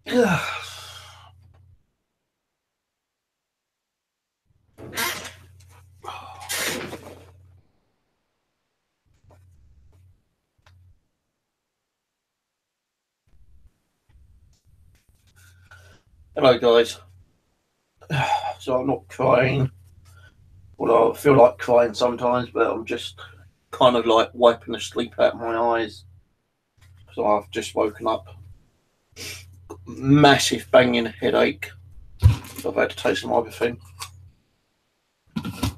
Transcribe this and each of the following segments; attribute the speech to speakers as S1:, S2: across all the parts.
S1: Hello, guys. So I'm not crying. Well, I feel like crying sometimes, but I'm just kind of like wiping the sleep out of my eyes. So I've just woken up, massive banging headache. So I've had to take some ibuprofen.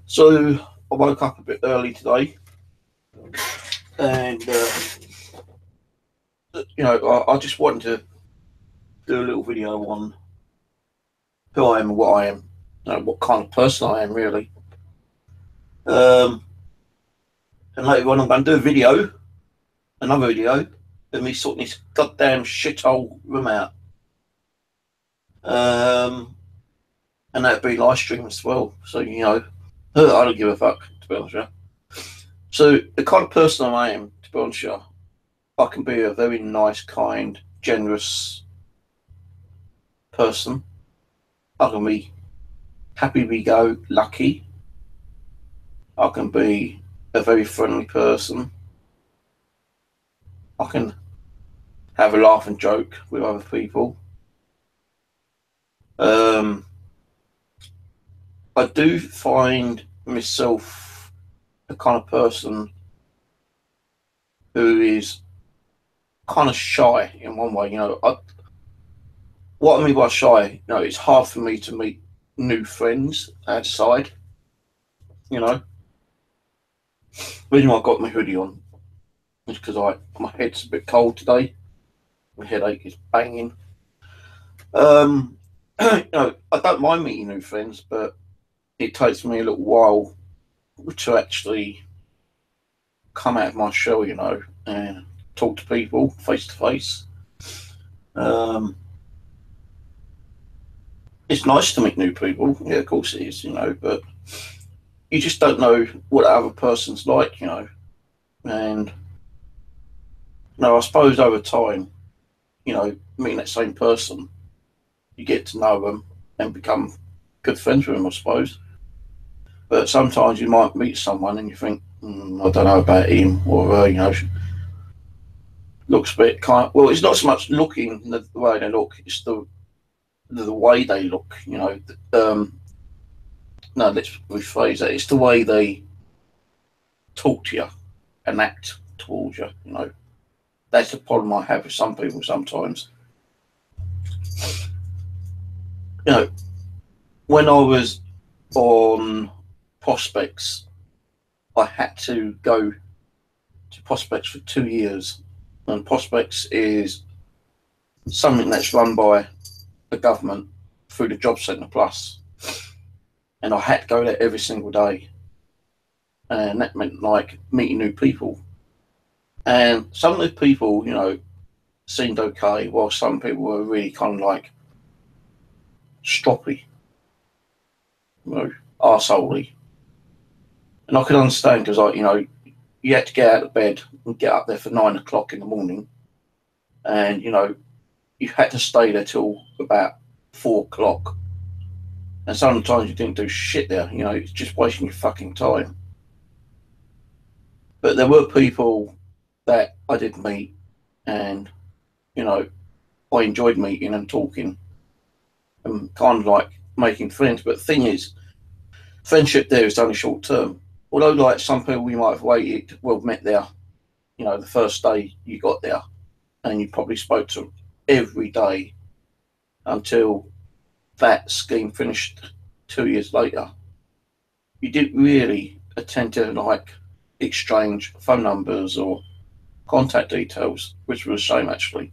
S1: So I woke up a bit early today, and I just wanted to do a little video on who I am and what I am, what kind of person I am, really. Um, and later on, I'm going to do another video, of me sorting this goddamn shithole room out. And that'd be live stream as well. So I don't give a fuck, to be honest with you. So the kind of person I am, to be honest with you, I can be a very nice, kind, generous person. I can be happy we go lucky. I can be a very friendly person. I can have a laugh and joke with other people. I do find myself the kind of person who is kind of shy in one way. What I mean by shy, it's hard for me to meet new friends outside. The reason why I got my hoodie on is because my head's a bit cold today. My headache is banging. I don't mind meeting new friends, but it takes me a little while to actually come out of my shell, and talk to people face to face. It's nice to meet new people, yeah, of course it is, but you just don't know what the other person's like, and I suppose over time, meeting that same person, you get to know them and become good friends with them, I suppose. But sometimes you might meet someone and you think, I don't know about him, or looks a bit kind of, well, it's not so much looking the way they look, it's the way they look, no, let's rephrase that. It's the way they talk to you and act towards you, That's the problem I have with some people sometimes. When I was on Prospects, I had to go to Prospects for 2 years. And Prospects is something that's run by the government through the Job Centre Plus. And I had to go there every single day. And that meant like meeting new people. And some of the people, seemed okay, while some people were really kind of like stroppy, arseholey. And I could understand because, you had to get out of bed and get up there for 9 o'clock in the morning. And, you had to stay there till about 4 o'clock. And sometimes you didn't do shit there, it's just wasting your fucking time. But there were people that I did meet, and, I enjoyed meeting and talking and kind of like making friends. But the thing is, friendship there is only short term. Although, like, some people you might have met there, the first day you got there, and you probably spoke to them every day until that scheme finished 2 years later. You didn't really attend to like exchange phone numbers or contact details, which was a shame actually.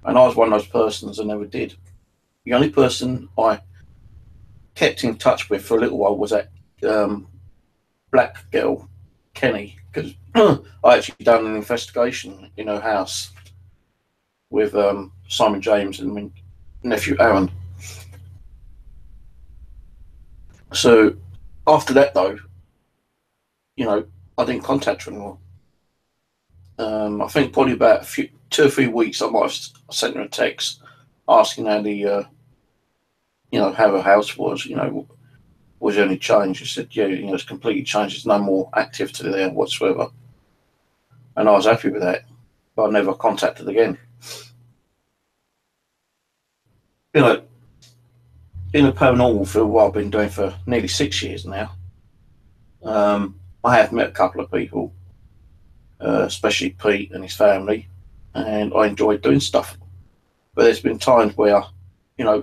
S1: And I was one of those persons that never did. The only person I kept in touch with for a little while was that black girl, Kenny, because I actually done an investigation in her house with Simon James and my nephew Aaron. So after that, though, I didn't contact her anymore. I think probably about 2 or 3 weeks, I might have sent her a text asking how the how her house was. Was there any change? I said, yeah, it's completely changed. There's no more activity there whatsoever, and I was happy with that. But I never contacted again. In the paranormal field, what I've been doing for nearly 6 years now, I have met a couple of people, especially Pete and his family, and I enjoyed doing stuff. But there's been times where,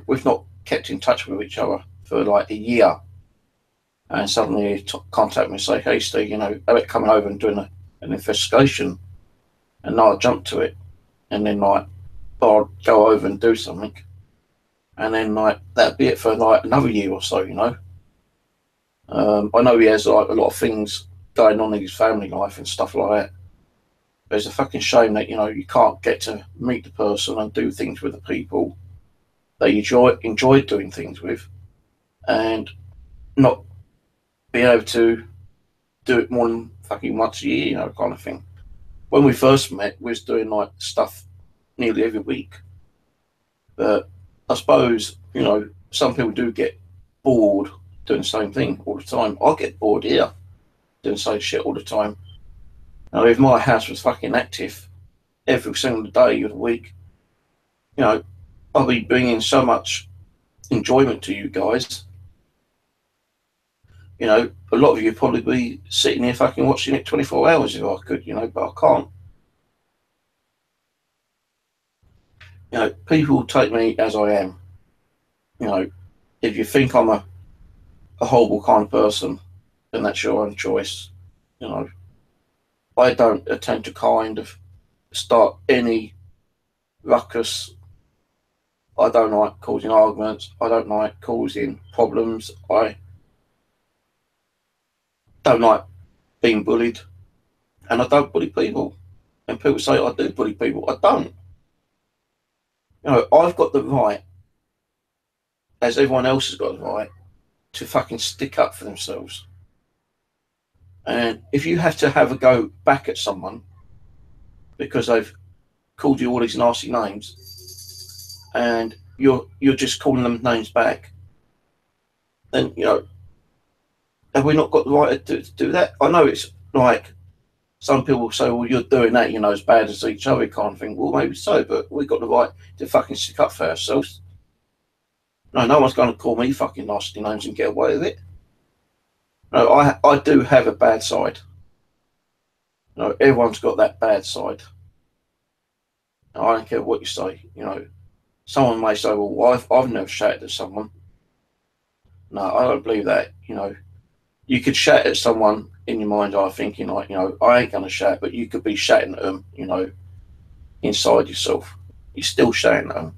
S1: we've not kept in touch with each other for like a year, and suddenly he contact me and say, "Hey, Steve, how about coming over and doing an investigation?" And I'll jump to it, and then I'll go over and do something, and then that'd be it for another year or so. I know he has a lot of things going on in his family life and stuff like that. But it's a fucking shame that you can't get to meet the person and do things with the people that you enjoy doing things with, and not be able to do it more than fucking once a year, kind of thing. When we first met, we was doing stuff nearly every week. But I suppose, some people do get bored doing the same thing all the time. I get bored here doing the same shit all the time. Now, if my house was fucking active every single day of the week, I'll be bringing so much enjoyment to you guys. A lot of you would probably be sitting here fucking watching it 24 hours if I could, but I can't. People take me as I am. If you think I'm a horrible kind of person, then that's your own choice. I don't attempt to kind of start any ruckus. I don't like causing arguments. I don't like causing problems. I don't like being bullied. And I don't bully people. And people say I do bully people. I don't. I've got the right, as everyone else has got the right, to fucking stick up for themselves. And if you have to have a go back at someone because they've called you all these nasty names, and you're just calling them names back, then have we not got the right to do that? I know it's like some people say, well, you're doing that, as bad as each other kind of thing. Well, maybe so, but we've got the right to fucking stick up for ourselves. No one's going to call me fucking nasty names and get away with it. No, I do have a bad side. Everyone's got that bad side. I don't care what you say. Someone may say, well, I've never shouted at someone. No, I don't believe that. You could shout at someone in your mind, I thinking I ain't going to shout, but you could be shouting at them, inside yourself. You're still shouting at them.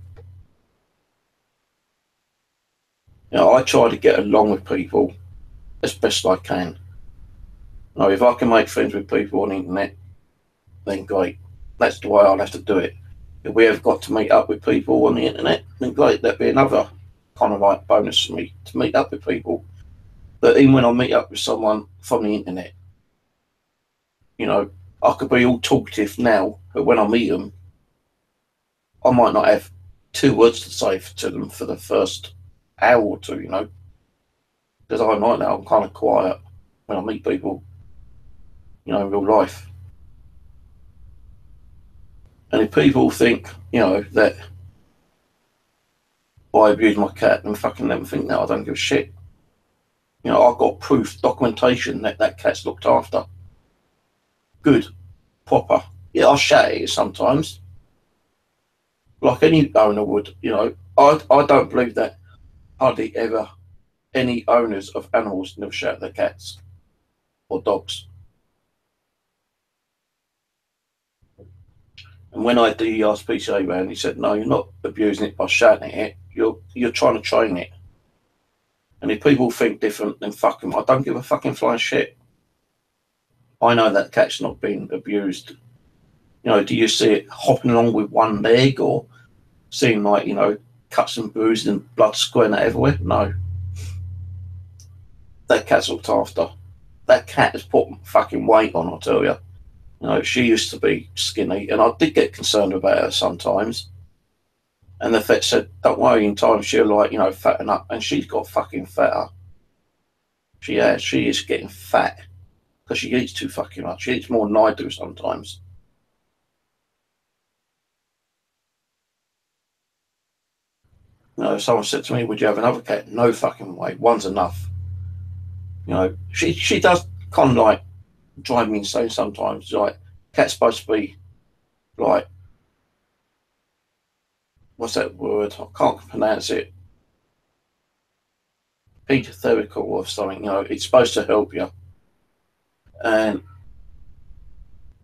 S1: I try to get along with people as best I can. If I can make friends with people on the internet, then great. That's the way I'll have to do it. If we have got to meet up with people on the internet, then great. That'd be another kind of bonus for me to meet up with people. But even when I meet up with someone from the internet, I could be all talkative now, but when I meet them, I might not have 2 words to say to them for the first hour or two, because I'm like that. I'm kind of quiet when I meet people, in real life. And if people think, that I abuse my cat, then fucking let them think that. I don't give a shit. I've got proof, documentation that cat's looked after. Good, proper. Yeah, I'll shout at it sometimes, like any owner would. I don't believe that hardly ever any owners of animals never shout at their cats or dogs. And when I had the RSPCA round, he said, no, you're not abusing it by shouting at it. You're trying to train it. And if people think different, then fuck them. I don't give a fucking flying shit. I know that cat's not being abused. Do you see it hopping along with one leg or seeing cuts and bruises and blood squirting out everywhere? No. That cat's looked after. That cat has put fucking weight on, I'll tell you. She used to be skinny, and I did get concerned about her sometimes. And the vet said, don't worry, in time she'll, like, you know, fatten up. And she's got fucking fatter. She is getting fat because she eats too fucking much. She eats more than I do sometimes. You know, someone said to me, would you have another cat? No fucking way. One's enough. You know, she does kind of like drive me insane sometimes. Like, cat's supposed to be like, what's that word? I can't pronounce it. Pediatherical or something. You know, it's supposed to help you. And,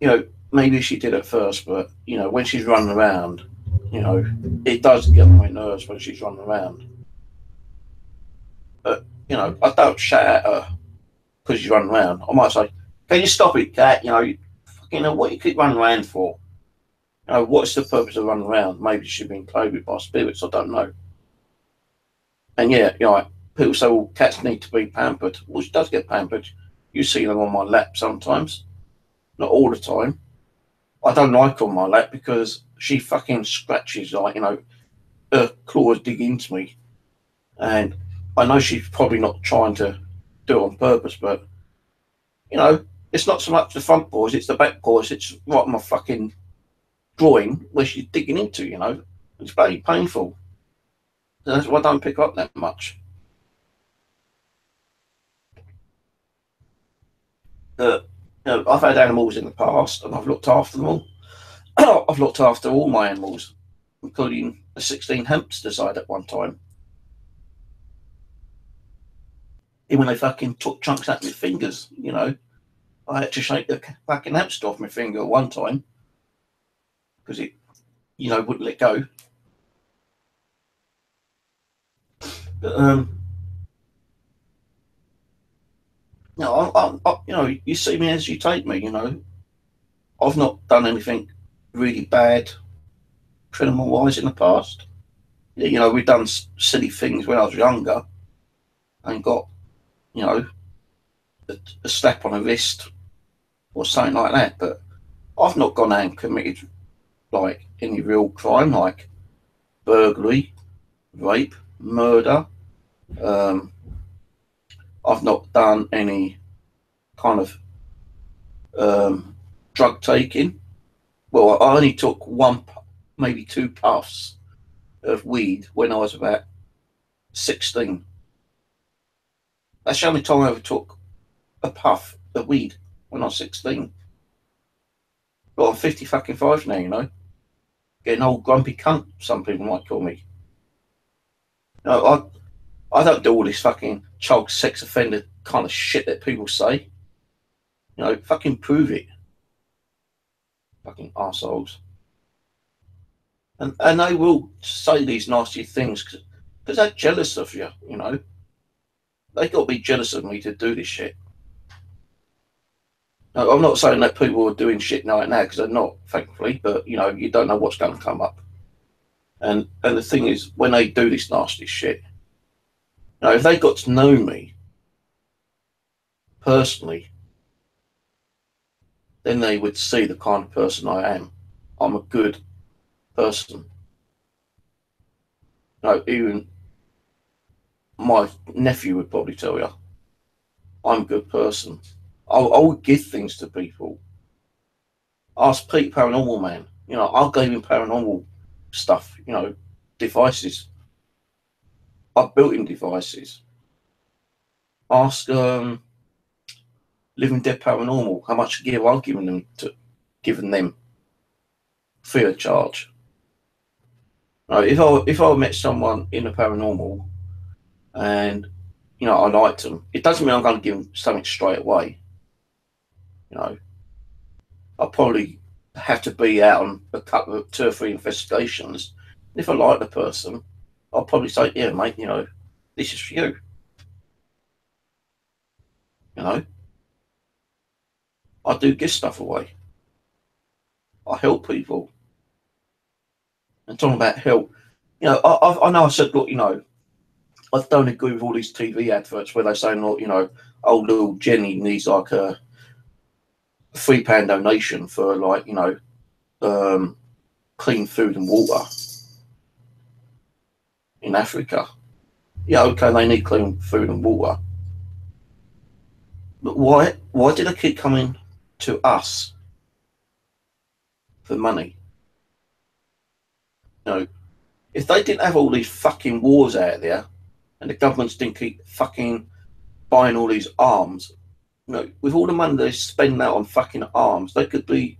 S1: you know, maybe she did at first, but, you know, when she's running around, you know, it does get on my nerves when she's running around. But, you know, I don't shout at her because she's running around. I might say, can you stop it, cat? You know, fucking know what you keep running around for? You know, what's the purpose of running around? Maybe she's been played with by spirits, I don't know. And yeah, you know, people say, well, cats need to be pampered. Well, she does get pampered. You see them on my lap sometimes. Not all the time. I don't like on my lap because she fucking scratches, like, you know, her claws dig into me. And I know she's probably not trying to do it on purpose, but, you know, it's not so much the front paws, it's the back paws. It's right on my fucking groin where she's digging into, you know. It's very painful. And that's why I don't pick up that much. You know, I've had animals in the past and I've looked after them all. I've looked after all my animals, including the 16 hamsters I had at one time. Even when they fucking took chunks out of my fingers, you know. I had to shake the fucking hamster off my finger at one time because it, you know, wouldn't let go. But, you know, you see me as you take me, you know. I've not done anything really bad criminal wise in the past. You know, we've done silly things when I was younger and got, you know, a slap on the wrist or something like that. But I've not gone out and committed like any real crime like burglary, rape, murder. I've not done any kind of drug taking. Well, I only took one, maybe two puffs of weed when I was about 16. That's the only time I ever took a puff of weed when I was 16. Well, I'm 50 fucking 5 now, you know. Getting old grumpy cunt, some people might call me. No, I don't do all this fucking child sex offender kind of shit that people say. You know, fucking prove it. Fucking assholes. And they will say these nasty things because they're jealous of you, you know. They got to be jealous of me to do this shit. No, I'm not saying that people are doing shit right now because they're not, thankfully, but, you know, you don't know what's going to come up. And the thing is, when they do this nasty shit, you know, if they got to know me personally, then they would see the kind of person I am. I'm a good person. You know, even my nephew would probably tell you, I'm a good person. I would give things to people. Ask Pete Paranormal Man. You know, I gave him paranormal stuff, you know, devices. I built him devices. Ask Living Dead Paranormal how much gear I've given them free of charge. If I met someone in the paranormal and, you know, I liked them, it doesn't mean I'm going to give them something straight away. You know, I'll probably have to be out on a couple of 2 or 3 investigations. If I like the person, I'll probably say, yeah, mate, you know, this is for you. You know, I do give stuff away. I help people. And talking about help, you know, I know I said, look, you know, I don't agree with all these TV adverts where they're saying, look, you know, oh, little Jenny needs like a £3 donation for, like, you know, clean food and water. in Africa. Yeah, okay, they need clean food and water. But why do they keep coming to us for money? You know, if they didn't have all these fucking wars out there and the governments didn't keep fucking buying all these arms, you know, with all the money they spend out on fucking arms, they could be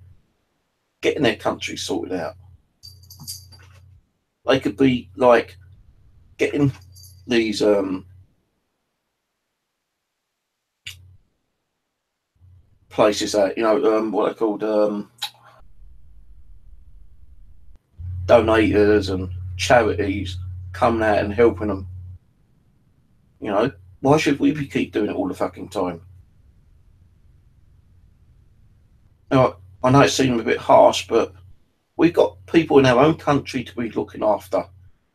S1: getting their country sorted out. They could be like getting these places out, you know, what they're called, donators and charities coming out and helping them. You know, why should we keep doing it all the fucking time? You know, I know it seems a bit harsh, but we've got people in our own country to be looking after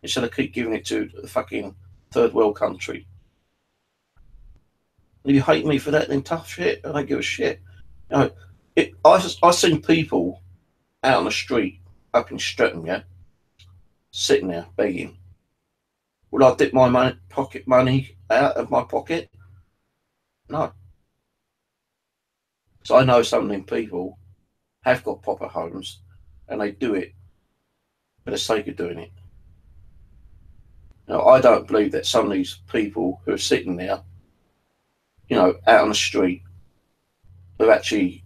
S1: instead of keep giving it to the fucking third world country. If you hate me for that, then tough shit. I don't give a shit. You know, I seen people out on the street up in Streatham, yeah, sitting there begging. Would I dip my pocket money out of my pocket? No. So I know some of them people have got proper homes and they do it for the sake of doing it. Now, I don't believe that some of these people who are sitting there, you know, out on the street, who actually,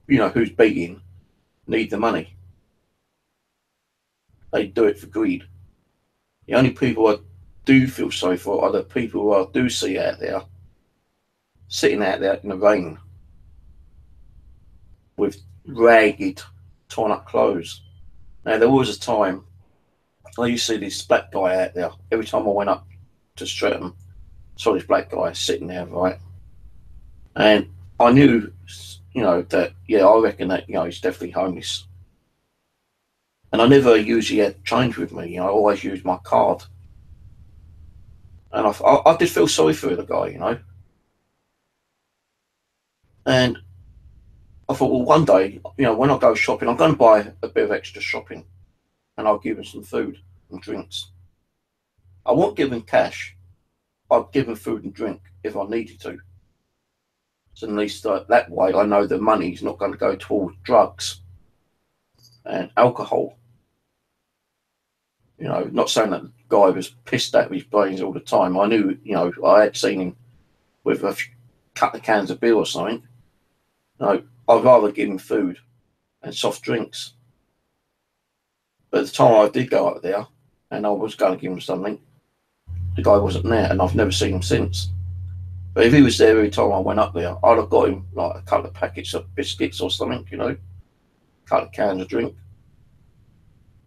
S1: you know, who's begging, need the money. They do it for greed. The only people I do feel sorry for are the people who I do see out there, sitting out there in the rain with ragged, torn up clothes. Now, there was a time I used to see this black guy out there. Every time I went up to Streatham, saw this black guy sitting there, right? And I knew, you know, that, yeah, I reckon that, you know, he's definitely homeless. And I never usually had change with me, you know, I always used my card. And I did feel sorry for the guy, you know. And I thought, well, one day, you know, when I go shopping, I'm going to buy a bit of extra shopping and I'll give him some food and drinks. I won't give him cash. I'll give him food and drink if I needed to. So at least that way I know the money's not going to go towards drugs and alcohol. You know, not saying that the guy was pissed out of his brains all the time. I knew, you know, I had seen him with a couple of cans of beer or something. You know, I'd rather give him food and soft drinks. But at the time I did go up there and I was going to give him something, the guy wasn't there and I've never seen him since. But if he was there every time I went up there, I'd have got him like a couple of packets of biscuits or something, you know, a couple of cans of drink.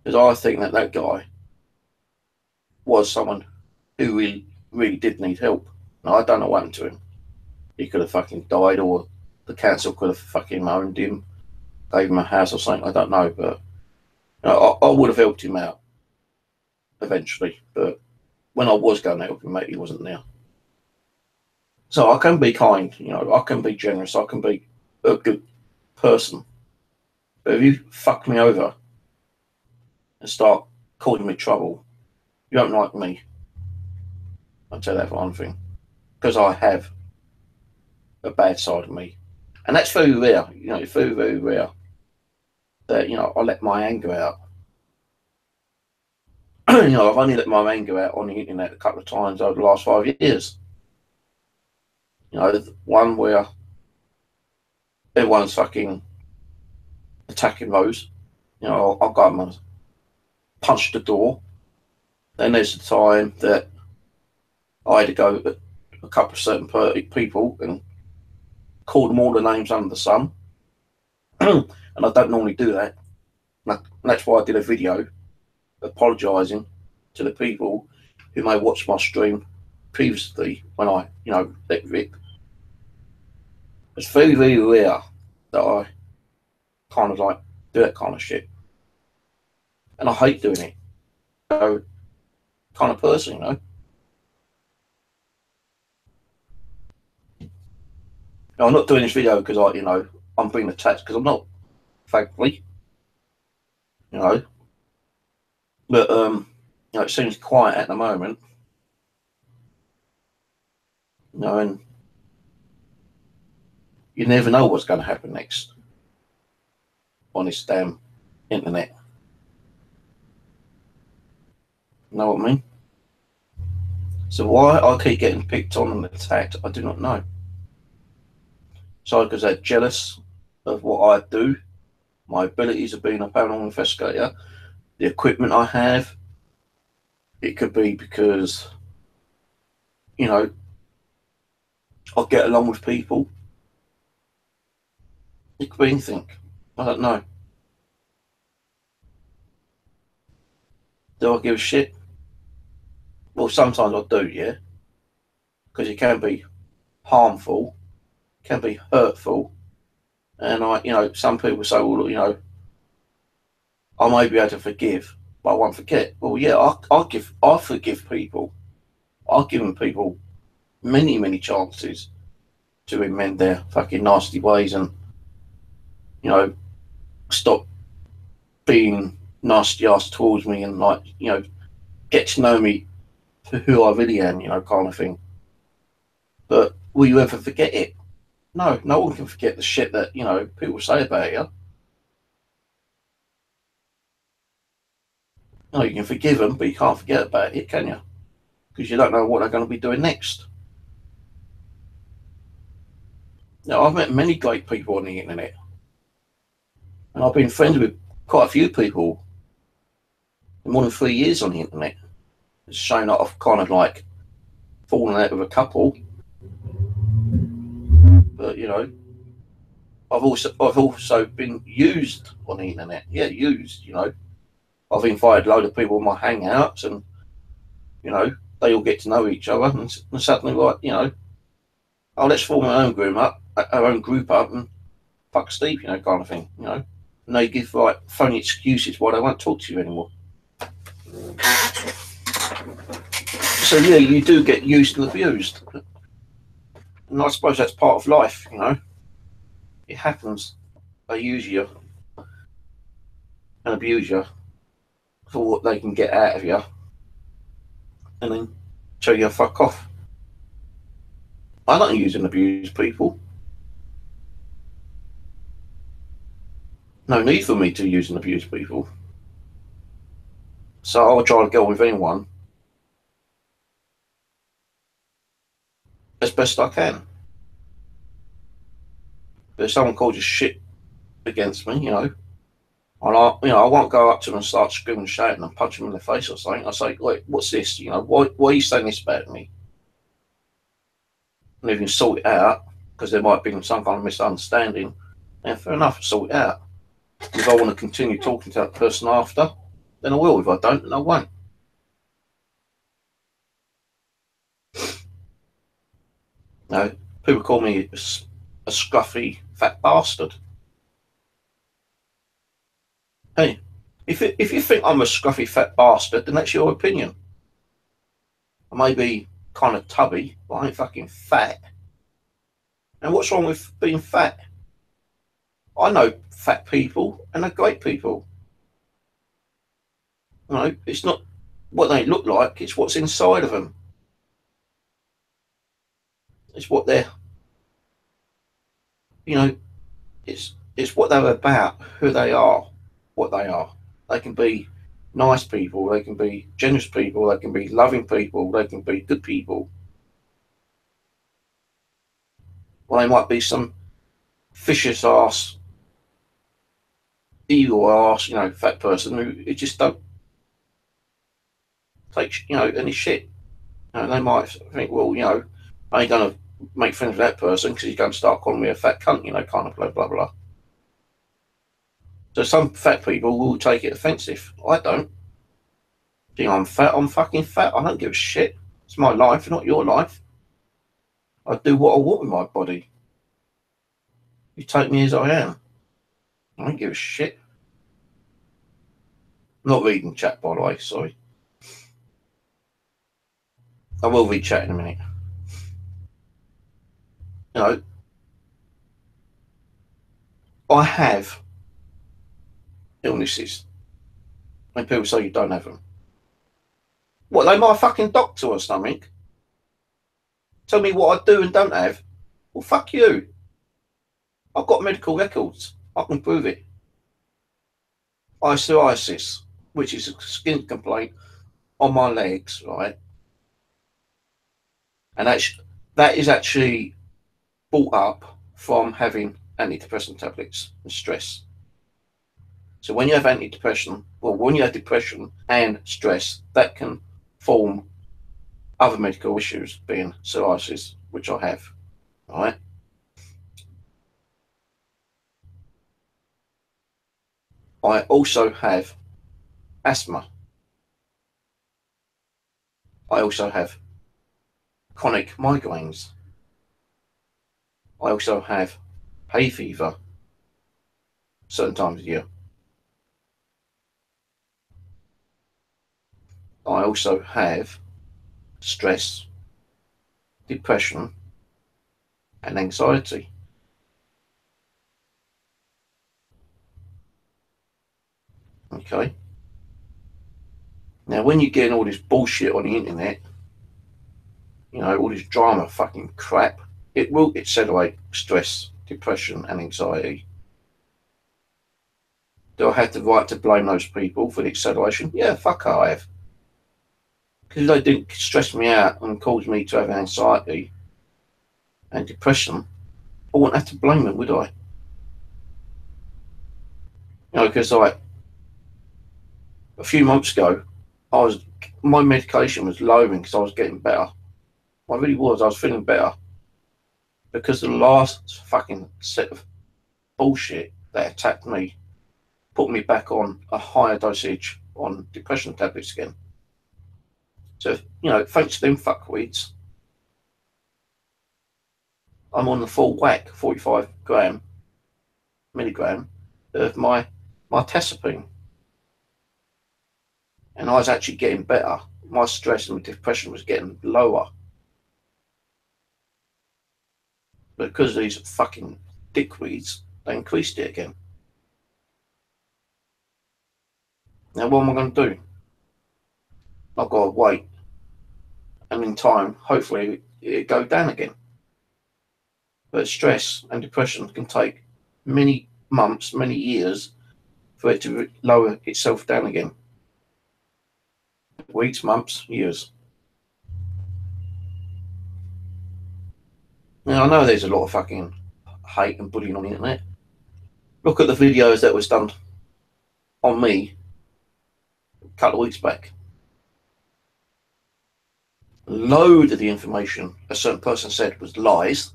S1: Because I think that that guy was someone who really did need help. Now, I don't know what happened to him. He could have fucking died, or the council could have fucking owned him, gave him a house or something. I don't know, but you know, I would have helped him out eventually. But when I was going to help him, mate, he wasn't there. So I can be kind, you know, I can be generous, I can be a good person. But if you fuck me over and start causing me trouble, you don't like me. I'll tell you that for one thing. Because I have a bad side of me. And that's very rare, you know, it's very, very rare that, you know, I let my anger out. You know, I've only let my anger out on the internet a couple of times over the last 5 years. You know, one where everyone's fucking attacking Rose. You know, I'll go up and punch the door. Then there's the time that I had to go at a couple of certain people and call them all the names under the sun. And I don't normally do that. And that's why I did a video apologising to the people who may watch my stream previously when I, you know, let rip. It's very, very rare that I kind of like do that kind of shit. And I hate doing it. So, kind of person, you know. Now, I'm not doing this video because I, you know, I'm being attacked, because I'm not, thankfully. You know. But You know, it seems quiet at the moment. You know, and you never know what's going to happen next on this damn internet. You know what I mean? So why I keep getting picked on and attacked, I do not know. So because they're jealous of what I do, my abilities of being a paranormal investigator, the equipment I have. It could be because, you know, I get along with people. It could be anything. I don't know. Do I give a shit? Well, sometimes I do, yeah, because it can be harmful, can be hurtful, and some people say, well, I may be able to forgive, but I won't forget. Well, yeah, I forgive people. I've given people many, many chances to amend their fucking nasty ways and, you know, stop being nasty ass towards me and, like, get to know me for who I really am, kind of thing. But will you ever forget it? No, no one can forget the shit that, people say about you. No, you can forgive them, but you can't forget about it, can you? Because you don't know what they're going to be doing next. Now, I've met many great people on the internet, and I've been friends with quite a few people in more than 3 years on the internet. It's shown that I've kind of like fallen out with a couple, but I've also been used on the internet. Yeah, used. I've invited a load of people in my hangouts, and they all get to know each other, and suddenly, like, oh, let's form our own group up, and fuck Steve, kind of thing, And they give like phony excuses why they won't talk to you anymore. So yeah, you do get used and abused, and I suppose that's part of life. It happens. They use you and abuse you for what they can get out of you, and then tell you to fuck off. I don't use and abuse people. No need for me to use and abuse people. So I'll try to get on with anyone as best I can. But if someone calls you shit against me, I won't go up to them and start screaming, shouting, and punch them in the face or something. I say, "Wait, what's this? Why are you saying this about me?" And if you sort it out, because there might be some kind of misunderstanding, then fair enough, sort it out. If I want to continue talking to that person after, then I will. If I don't, then I won't. People call me a scruffy fat bastard. Hey, if you think I'm a scruffy fat bastard, then that's your opinion. I may be kind of tubby, but I ain't fucking fat. And what's wrong with being fat? I know fat people, and they're great people. It's not what they look like; it's what's inside of them. It's what they're, you know, it's what they're about, who they are, what they are. They can be nice people, they can be generous people, they can be loving people, they can be good people. Well, they might be some vicious ass, evil ass, fat person who just don't take, any shit. They might think, well, I ain't gonna make friends with that person because he's going to start calling me a fat cunt, kind of blah blah blah. So some fat people will take it offensive. I don't. Think I'm fat? I'm fucking fat. I don't give a shit. It's my life, not your life. I do what I want with my body. You take me as I am. I don't give a shit. I'm not reading chat, by the way. Sorry. I will read chat in a minute. You know, I have illnesses. When people say you don't have them, What, they my fucking doctor or something? Tell me what I do and don't have? Well, fuck you. I've got medical records. I can prove it. I have psoriasis, which is a skin complaint on my legs, right? And that is actually brought up from having antidepressant tablets and stress. So when you have antidepressant, well, when you have depression and stress, that can form other medical issues, being psoriasis, which I have, right? I also have asthma. I also have chronic migraines. I also have hay fever certain times of year. I also have stress, depression, and anxiety. Okay. Now, when you're getting all this bullshit on the internet, you know, all this drama fucking crap, it will accelerate stress, depression, and anxiety. Do I have the right to blame those people for the acceleration? Yeah, fuck I have. Because they didn't stress me out and cause me to have anxiety and depression, I wouldn't have to blame them, would I? You know, because like a few months ago, my medication was lowering because I was getting better. I really was. I was feeling better because the last fucking set of bullshit that attacked me put me back on a higher dosage on depression tablets again. So, you know, thanks to them fuckweeds, I'm on the full whack, 45 milligram of my tazapine. And I was actually getting better. My stress and depression was getting lower. But because of these fucking dickweeds, they increased it again. Now, what am I going to do? I've got to wait. And in time, hopefully, it'll go down again. But stress and depression can take many months, many years for it to lower itself down again. Weeks, months, years. Now, I know there's a lot of fucking hate and bullying on the internet. Look at the videos that was done on me a couple of weeks back. Load of the information a certain person said was lies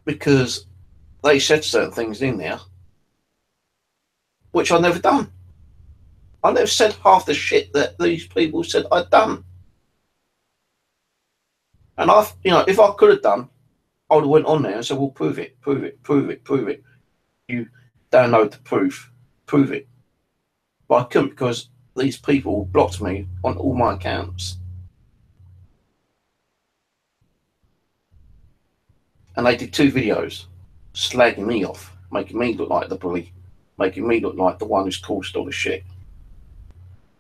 S1: because they said certain things in there which I've never done. I never said half the shit that these people said I'd done. And you know, if I could have done, I would have went on there and said, well, prove it, prove it, prove it, prove it. You download the proof, prove it. But I couldn't because these people blocked me on all my accounts. And they did 2 videos slagging me off, making me look like the bully, making me look like the one who's caused all the shit.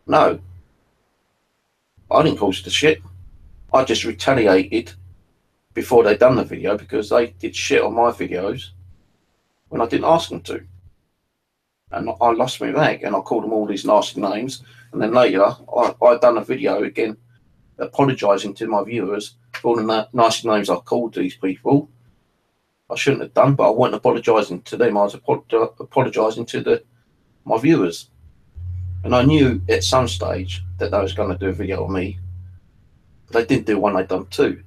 S1: No, I didn't cause the shit. I just retaliated before they'd done the video because they did shit on my videos when I didn't ask them to. And I lost my rag and I called them all these nasty names. And then later, I'd done a video again apologising to my viewers for all the nasty names I called these people. I shouldn't have done, but I wasn't apologising to them. I was apologising to my viewers. And I knew at some stage that they was going to do a video on me. But they didn't do one, they'd done 2.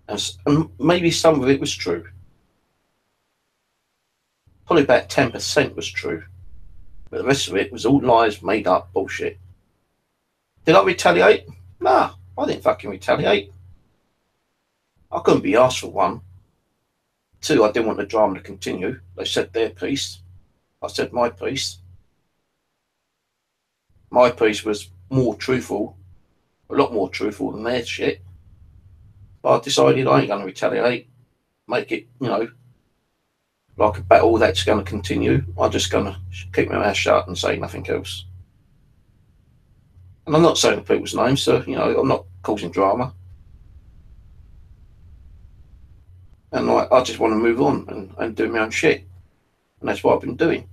S1: And maybe some of it was true. Probably about 10% was true. But the rest of it was all lies, made up bullshit. Did I retaliate? Nah, I didn't fucking retaliate. I couldn't be asked for 1. 2, I didn't want the drama to continue. They said their piece. I said my piece. My piece was more truthful, a lot more truthful than their shit. But I decided I ain't going to retaliate. Make it, you know, like a battle that's going to continue. I'm just going to keep my mouth shut and say nothing else. And I'm not saying people's names, so, you know, I'm not causing drama. And I just want to move on and do my own shit. And that's what I've been doing.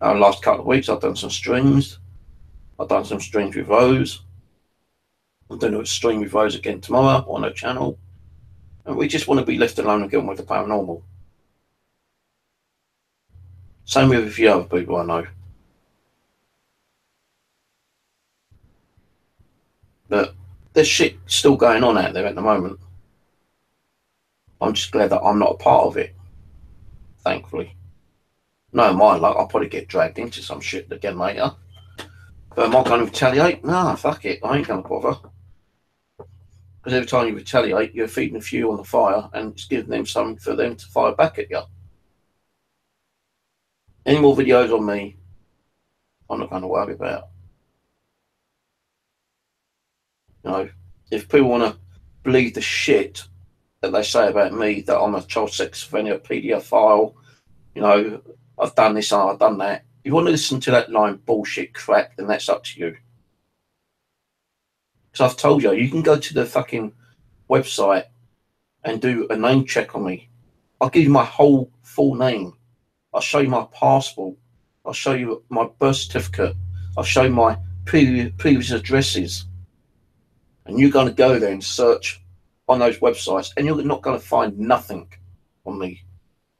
S1: The last couple of weeks, I've done some streams. I've done some streams with Rose. I'm doing a stream with Rose again tomorrow on her channel. And we just want to be left alone again with the paranormal. Same with a few other people I know. But there's shit still going on out there at the moment. I'm just glad that I'm not a part of it. Thankfully. No, my luck, I'll probably get dragged into some shit again later. But am I going to retaliate? Nah, fuck it. I ain't going to bother. Because every time you retaliate, you're feeding a few on the fire and it's giving them something for them to fire back at you. Any more videos on me, I'm not going to worry about. You know, if people want to believe the shit that they say about me, that I'm a child sex offender, paedophile, you know, I've done this and I've done that. If you want to listen to that line bullshit crap, then that's up to you. Because I've told you, you can go to the fucking website and do a name check on me. I'll give you my whole full name. I'll show you my passport. I'll show you my birth certificate. I'll show you my previous addresses. And you're going to go there and search on those websites, and you're not going to find nothing on me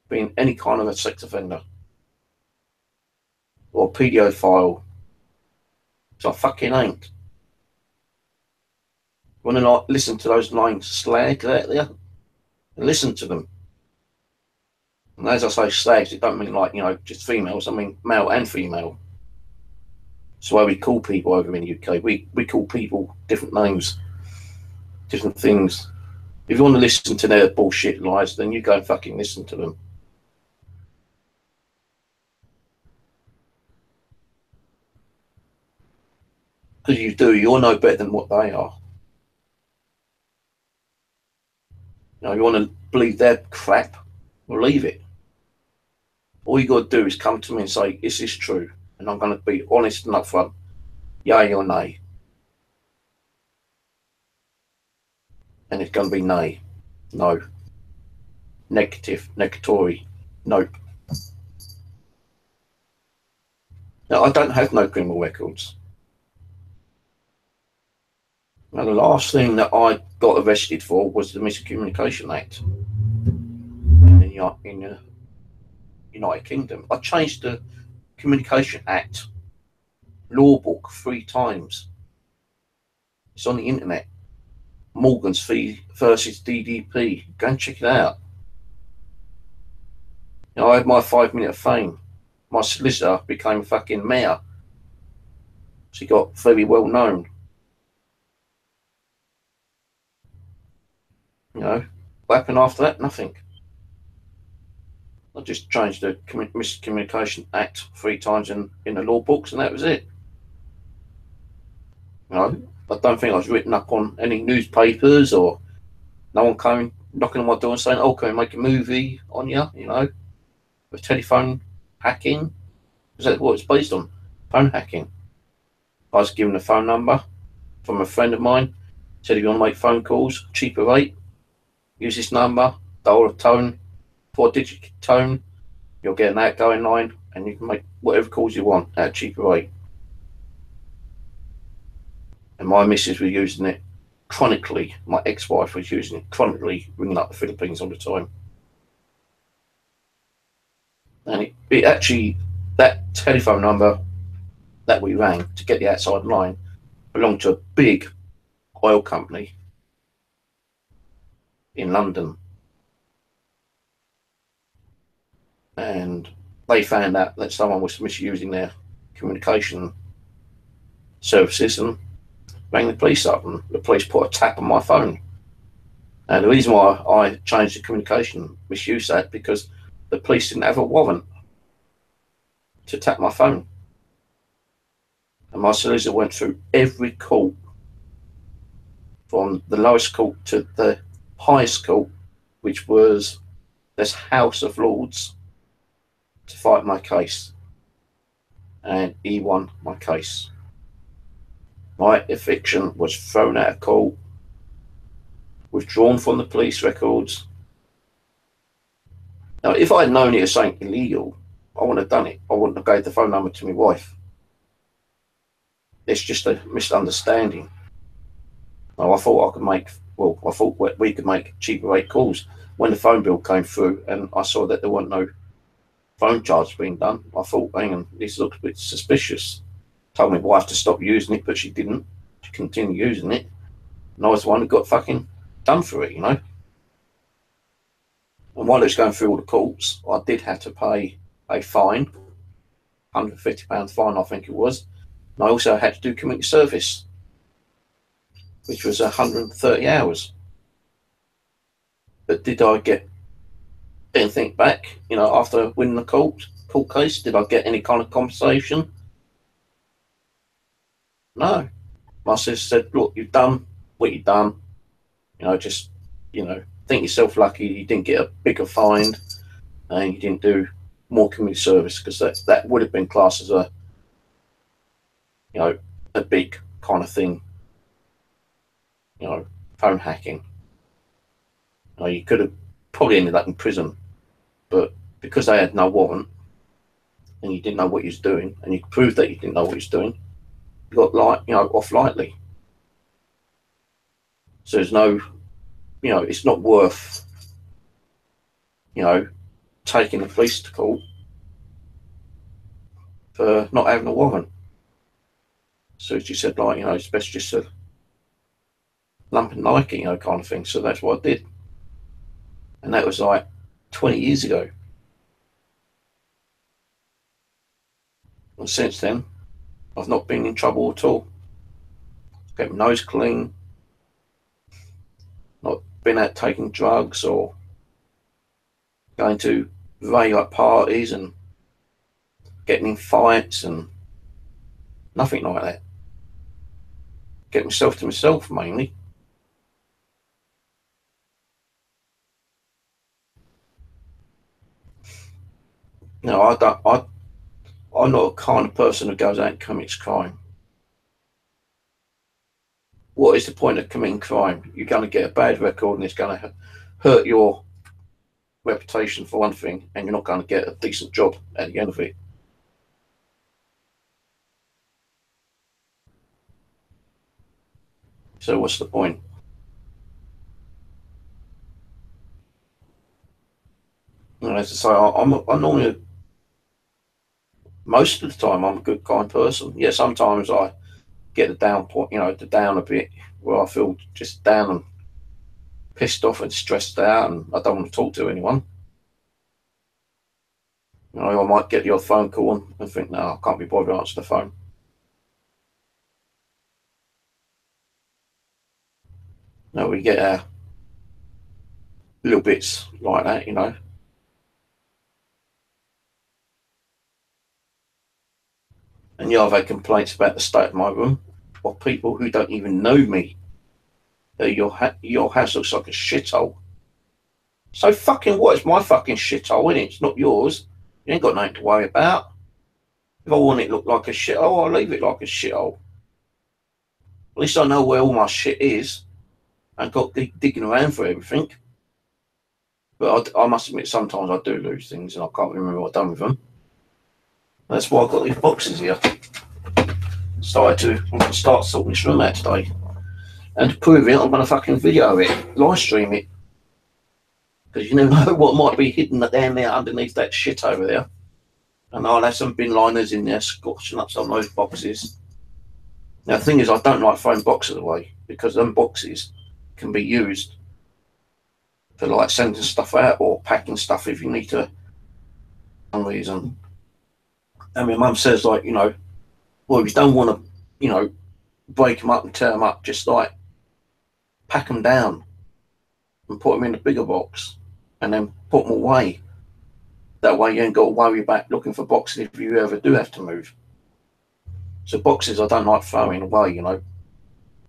S1: being any kind of a sex offender or a paedophile. So I fucking ain't. Want to not listen to those lines slag out there? Listen to them. And as I say slags, it don't mean like, you know, just females. I mean male and female. It's why we call people over in the UK. We call people different names, different things. If you want to listen to their bullshit lies, then you go and fucking listen to them. Because you do, you're no better than what they are. You know, you want to believe their crap, well, leave it. All you got to do is come to me and say, is this true? And I'm going to be honest and upfront, yay or nay. And it's going to be nay, no, negative, negatory, nope. Now, I don't have no criminal records. Now, the last thing that I got arrested for was the Miscommunication Act in the United Kingdom. I changed the Communication Act law book 3 times. It's on the internet. Morgan's Fee versus DDP. Go and check it out. You know, I had my 5 minute of fame. My solicitor became a fucking mayor. She got very well known. You know, what happened after that? Nothing. I just changed the Miscommunication Act 3 times in the law books, and that was it. You know, I don't think I was written up on any newspapers, or no one came knocking on my door and saying, "Oh, can we make a movie on you?" You know, with telephone hacking. Is that what it's based on? Phone hacking. I was given a phone number from a friend of mine. Said, if you want to make phone calls, cheaper rate, use this number, dial a tone, 4-digit tone, you'll get an outgoing line, and you can make whatever calls you want at a cheaper rate. And my missus was using it chronically. My ex-wife was using it chronically, ringing up the Philippines all the time. And it actually, that telephone number that we rang to get the outside line belonged to a big oil company in London. And they found out that someone was misusing their communication services and rang the police up, and the police put a tap on my phone. And the reason why I changed the Communication Misuse Act, because the police didn't have a warrant to tap my phone. And my solicitor went through every court, from the lowest court to the highest court, which was this House of Lords to fight my case, and he won my case. My eviction was thrown out of court, withdrawn from the police records. Now, if I had known it was something illegal, I wouldn't have done it. I wouldn't have gave the phone number to my wife. It's just a misunderstanding. Now, I thought I thought we could make cheaper rate calls. When the phone bill came through and I saw that there weren't no phone charge being done, I thought, hang on, this looks a bit suspicious. Told my wife to stop using it, but she didn't. She continued using it. And I was the one who got fucking done for it, you know. And while it was going through all the courts, I did have to pay a fine, £150 fine, I think it was. And I also had to do community service, which was 130 hours. But did I get anything back, you know, after winning the court case? Did I get any kind of compensation? No. My sister said, look, you've done what you've done. You know, just, you know, think yourself lucky you didn't get a bigger fine and you didn't do more community service, because that would have been classed as a, you know, a big kind of thing, you know, phone hacking. You know, you could have probably ended up in prison, but because they had no warrant and you didn't know what you was doing, and you proved that you didn't know what you was doing, you got off lightly. So there's no, you know, it's not worth, you know, taking the police to court for not having a warrant. So she said, like, you know, it's best just to lump and like it, you know, kind of thing. So that's what I did. And that was like 20 years ago. And since then, I've not been in trouble at all. Kept my nose clean. Not been out taking drugs or going to regular parties and getting in fights and nothing like that. Get myself to myself mainly. No, I'm not a kind of person who goes out and commits crime. What is the point of committing crime? You're going to get a bad record and it's going to hurt your reputation for one thing, and you're not going to get a decent job at the end of it. So what's the point? And as I say, I'm normally, most of the time, I'm a good, kind person. Yeah, sometimes I get the down point, you know, the down a bit, where I feel just down and pissed off and stressed out, and I don't want to talk to anyone. You know, I might get your phone call and think, no, I can't be bothered to answer the phone. No, we get our little bits like that, you know. And yeah, I've had complaints about the state of my room of people who don't even know me. Your house looks like a shithole. So fucking what? It's my fucking shithole, innit? It's not yours. You ain't got nothing to worry about. If I want it to look like a shithole, I'll leave it like a shithole. At least I know where all my shit is. And got digging around for everything. But I must admit, sometimes I do lose things and I can't remember what I've done with them. That's why I've got these boxes here. I'm going to start sorting this room out today. And to prove it, I'm going to fucking video it, live stream it. Because you never know what might be hidden down there underneath that shit over there. And I'll have some bin liners in there scorching up some of those boxes. Now, the thing is, I don't like throwing boxes away, because them boxes can be used for like sending stuff out or packing stuff if you need to, for some reason. And my mum says, like, you know, well, if you don't want to, you know, break them up and tear them up, just like pack them down and put them in a bigger box and then put them away. That way you ain't got to worry about looking for boxes if you ever do have to move. So boxes I don't like throwing away, you know,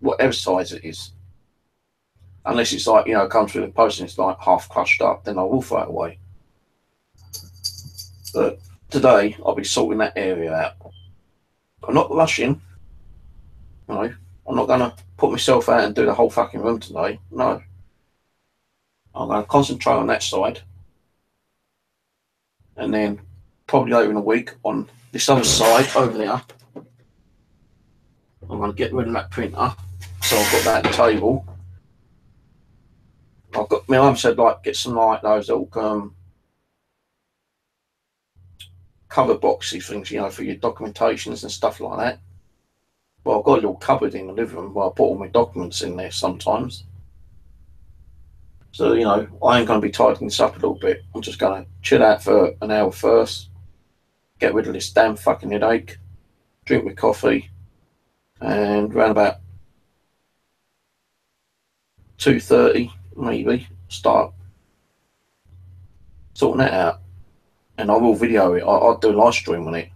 S1: whatever size it is. Unless it's like, you know, it comes through the post and it's like half crushed up, then I will throw it away. But today I'll be sorting that area out. I'm not rushing, you know. I'm not going to put myself out and do the whole fucking room today. No. I'm going to concentrate on that side. And then probably later in the week on this other side over there, I'm going to get rid of that printer. So I've got that table. I've got, my mum said, like, get some, like, those little cover boxy things, you know, for your documentations and stuff like that. Well, I've got a little cupboard in the living room where I put all my documents in there sometimes. So, you know, I ain't going to be tidying this up a little bit. I'm just going to chill out for an hour first, get rid of this damn fucking headache, drink my coffee, and around about 2:30 maybe start sorting that out. And I will video it. I'll do a live stream on it.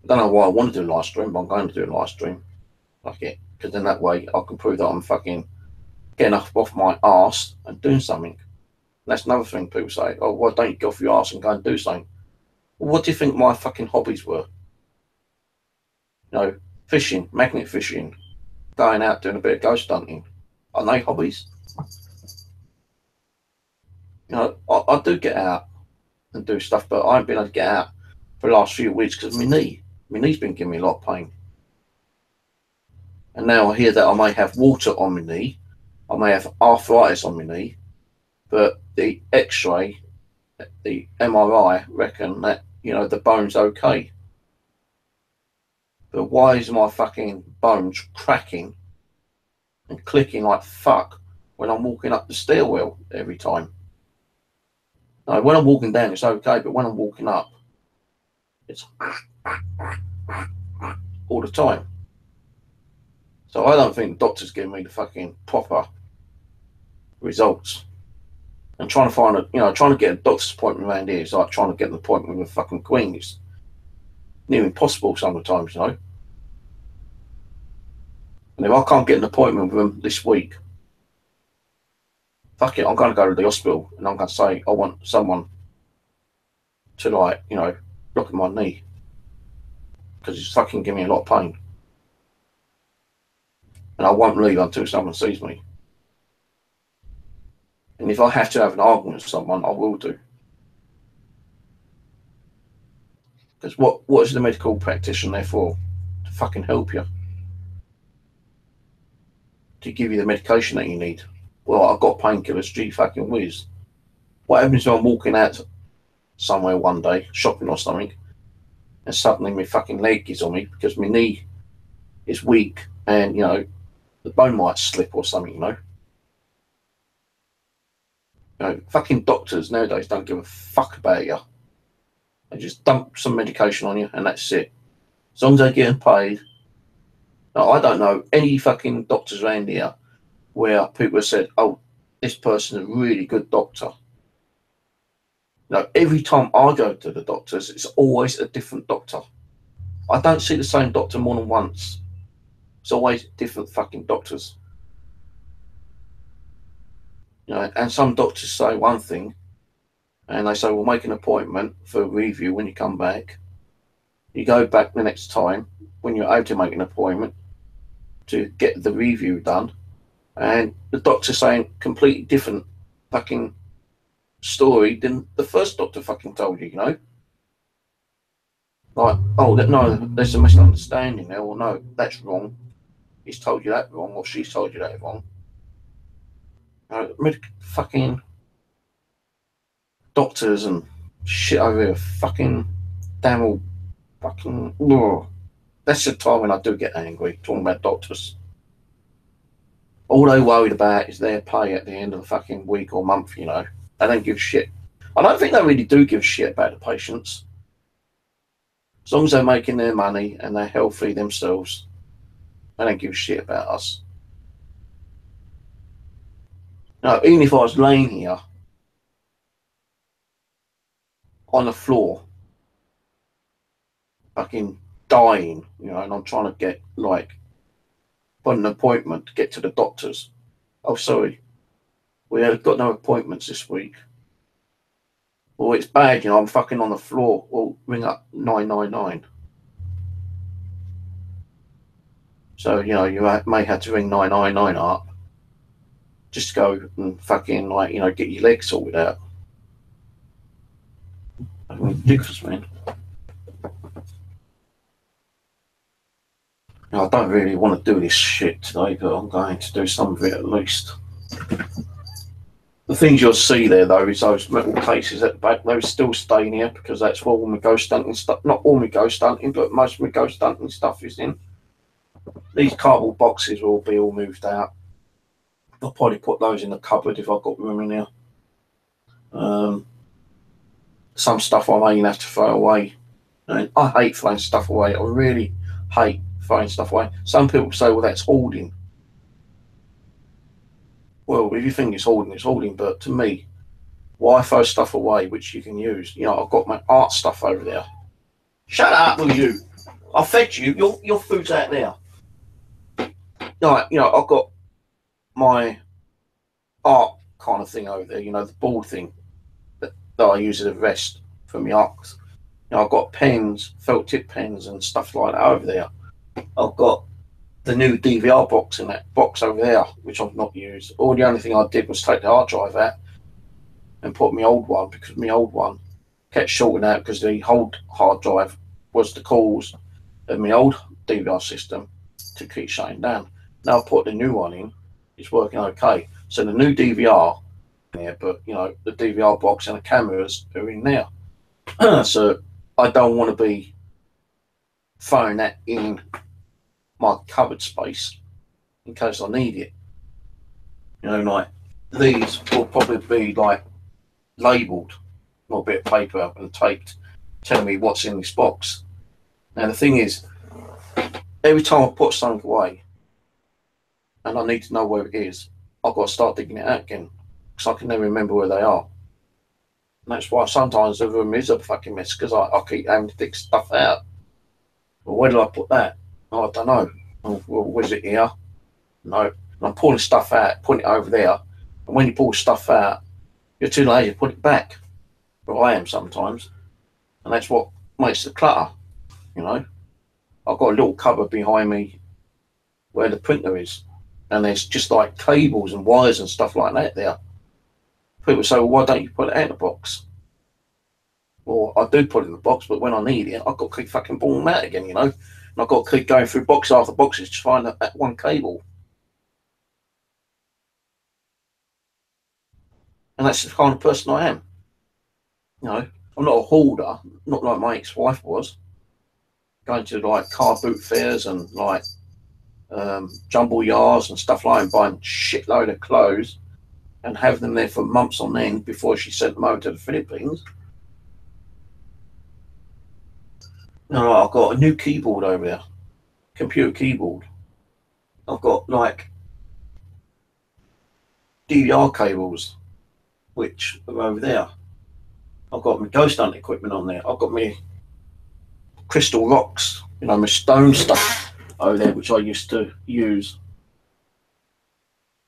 S1: I don't know why I want to do a live stream, but I'm going to do a live stream. Like it, because then that way I can prove that I'm fucking getting off my arse and doing something. And that's another thing people say, oh, why don't you get off your arse and go and do something? Well, what do you think my fucking hobbies were? You know, fishing, magnet fishing, going out doing a bit of ghost hunting. Are they hobbies? You know, I do get out and do stuff, but I haven't been able to get out for the last few weeks because of my knee. My knee's been giving me a lot of pain. And now I hear that I may have water on my knee. I may have arthritis on my knee. But the x-ray, the MRI reckon that, you know, the bone's okay. But why is my fucking bones cracking and clicking like fuck when I'm walking up the stairwell every time? No, when I'm walking down, it's okay, but when I'm walking up, it's all the time. So I don't think the doctor's giving me the fucking proper results. And trying to find trying to get a doctor's appointment around here is like trying to get an appointment with a fucking queen. It's near impossible sometimes, you know. And if I can't get an appointment with them this week, fuck it, I'm going to go to the hospital and I'm going to say I want someone to, like, you know, look at my knee because it's fucking giving me a lot of pain. And I won't leave until someone sees me. And if I have to have an argument with someone, I will do. Because what is the medical practitioner there for? To fucking help you. To give you the medication that you need. Well, I've got painkillers, gee fucking whiz. What happens if I'm walking out somewhere one day, shopping or something, and suddenly my fucking leg is on me because my knee is weak and, you know, the bone might slip or something, you know. You know, fucking doctors nowadays don't give a fuck about you. They just dump some medication on you and that's it. As long as they're getting paid. Now, I don't know any fucking doctors around here where people have said, oh, this person is a really good doctor. No, every time I go to the doctors, it's always a different doctor. I don't see the same doctor more than once. It's always different fucking doctors. You know, and some doctors say one thing, and they say, we'll make an appointment for a review when you come back. You go back the next time when you're able to make an appointment to get the review done, and the doctor's saying completely different fucking story than the first doctor fucking told you, you know? Like, oh, no, there's a misunderstanding there, or no, that's wrong. He's told you that wrong, or she's told you that wrong. Fucking doctors and shit over here, fucking damn all fucking. Ugh. That's the time when I do get angry talking about doctors. All they're worried about is their pay at the end of the fucking week or month, you know. They don't give a shit. I don't think they really do give a shit about the patients. As long as they're making their money and they're healthy themselves, they don't give a shit about us. No, even if I was laying here on the floor, fucking dying, you know, and I'm trying to get, like, an appointment to get to the doctors. Oh, sorry, we have got no appointments this week. or it's bad, you know, I'm fucking on the floor, well, ring up 999. So, you know, you may have to ring 999 up just to go and fucking, like, you know, get your legs sorted out. Ridiculous, man. You know, I don't really want to do this shit today, but I'm going to do some of it at least. The things you'll see there, though, is those metal cases at the back. Those still staying here because that's where all my ghost hunting stuff, not all my ghost hunting, but most of my ghost hunting stuff is in. These cardboard boxes will be all moved out. I'll probably put those in the cupboard if I've got room in there. Some stuff I may even have to throw away. And I hate throwing stuff away. I really hate throwing stuff away. Some people say, well, that's hoarding. Well, if you think it's hoarding, it's hoarding. But to me, why throw stuff away which you can use? You know, I've got my art stuff over there. Shut up, will you? I fed you. Your food's out there. Like, you know, I've got my art kind of thing over there. You know, the board thing that I use as a vest for my art. You know, I've got pens, felt tip pens and stuff like that over there. I've got the new DVR box in that box over there, which I've not used. All the only thing I did was take the hard drive out and put my old one, because my old one kept shorting out because the old hard drive was the cause of my old DVR system to keep shutting down. Now I put the new one in, it's working okay. So the new DVR in there, but you know, the DVR box and the cameras are in there. So I don't want to be throwing that in my cupboard space in case I need it. You know, like these will probably be like labelled, not a bit of paper and taped, telling me what's in this box. Now the thing is, every time I put something away and I need to know where it is, I've got to start digging it out again because I can never remember where they are. And that's why sometimes the room is a fucking mess, because I keep having to dig stuff out. Well, where did I put that? Oh, I don't know. Oh, well, was it here? No. And I'm pulling stuff out, putting it over there. And when you pull stuff out, you're too lazy to put it back. But I am sometimes. And that's what makes the clutter, you know. I've got a little cupboard behind me where the printer is. And there's just like cables and wires and stuff like that there. People say, well, why don't you put it in the box? Well, I do put it in the box, but when I need it, I've got to keep fucking pulling them out again, you know. And I've got to keep going through box after boxes to find that one cable. And that's the kind of person I am. You know, I'm not a hoarder, not like my ex-wife was. Going to like car boot fairs and like jumble yards and stuff like that, and buying shitload of clothes and have them there for months on end before she sent them over to the Philippines. No, I've got a new keyboard over there, computer keyboard. I've got like DVR cables, which are over there. I've got my ghost hunt equipment on there. I've got my crystal rocks, you know, my stone stuff over there, which I used to use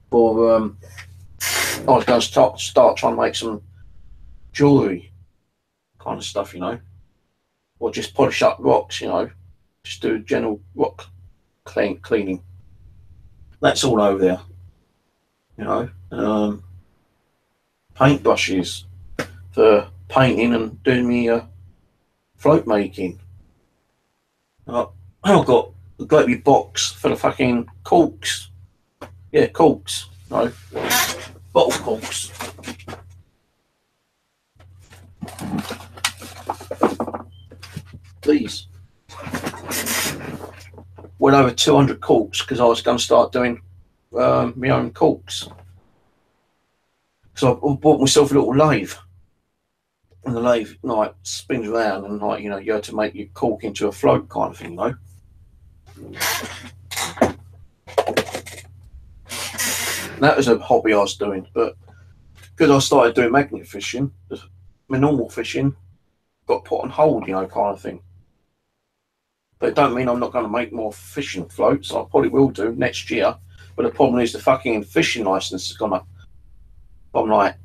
S1: for. I was going to start trying to make some jewellery kind of stuff, you know, or just polish up rocks, you know, just do general rock cleaning. That's all over there, you know. Paintbrushes for painting and doing me float making. I've got a great big box for the fucking corks. Yeah, corks. No, bottle corks. These. Well over 200 corks because I was going to start doing my own corks. So I bought myself a little lathe. And the lathe like spins around and like, you know, you have to make your cork into a float kind of thing, you know. That was a hobby I was doing, but because I started doing magnet fishing, my normal fishing got put on hold, you know, kind of thing. But it don't mean I'm not going to make more fishing floats. I probably will do next year. But the problem is the fucking fishing license has gone up from like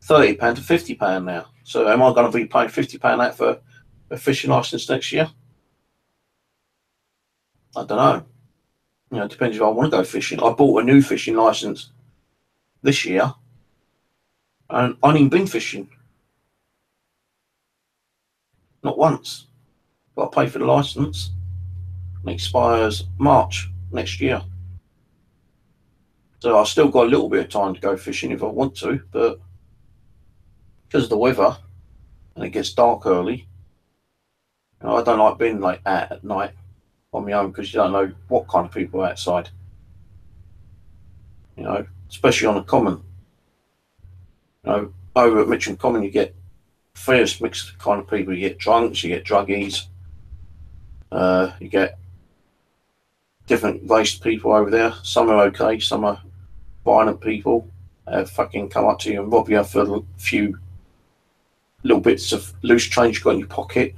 S1: £30 to £50 now. So am I going to be paying £50 out for a fishing license next year? I don't know. You know, it depends if I want to go fishing. I bought a new fishing license this year, and I ain't even been fishing. Not once. But I pay for the license. It expires March next year. So I've still got a little bit of time to go fishing if I want to, but because of the weather and it gets dark early, you know, I don't like being like out at night on my own because you don't know what kind of people are outside. You know, especially on the common. You know, over at Mitcham Common you get various mixed kind of people. You get drunks, you get druggies, you get different race people over there. Some are okay, some are violent people. Fucking come up to you and rob you for a few little bits of loose change you got in your pocket.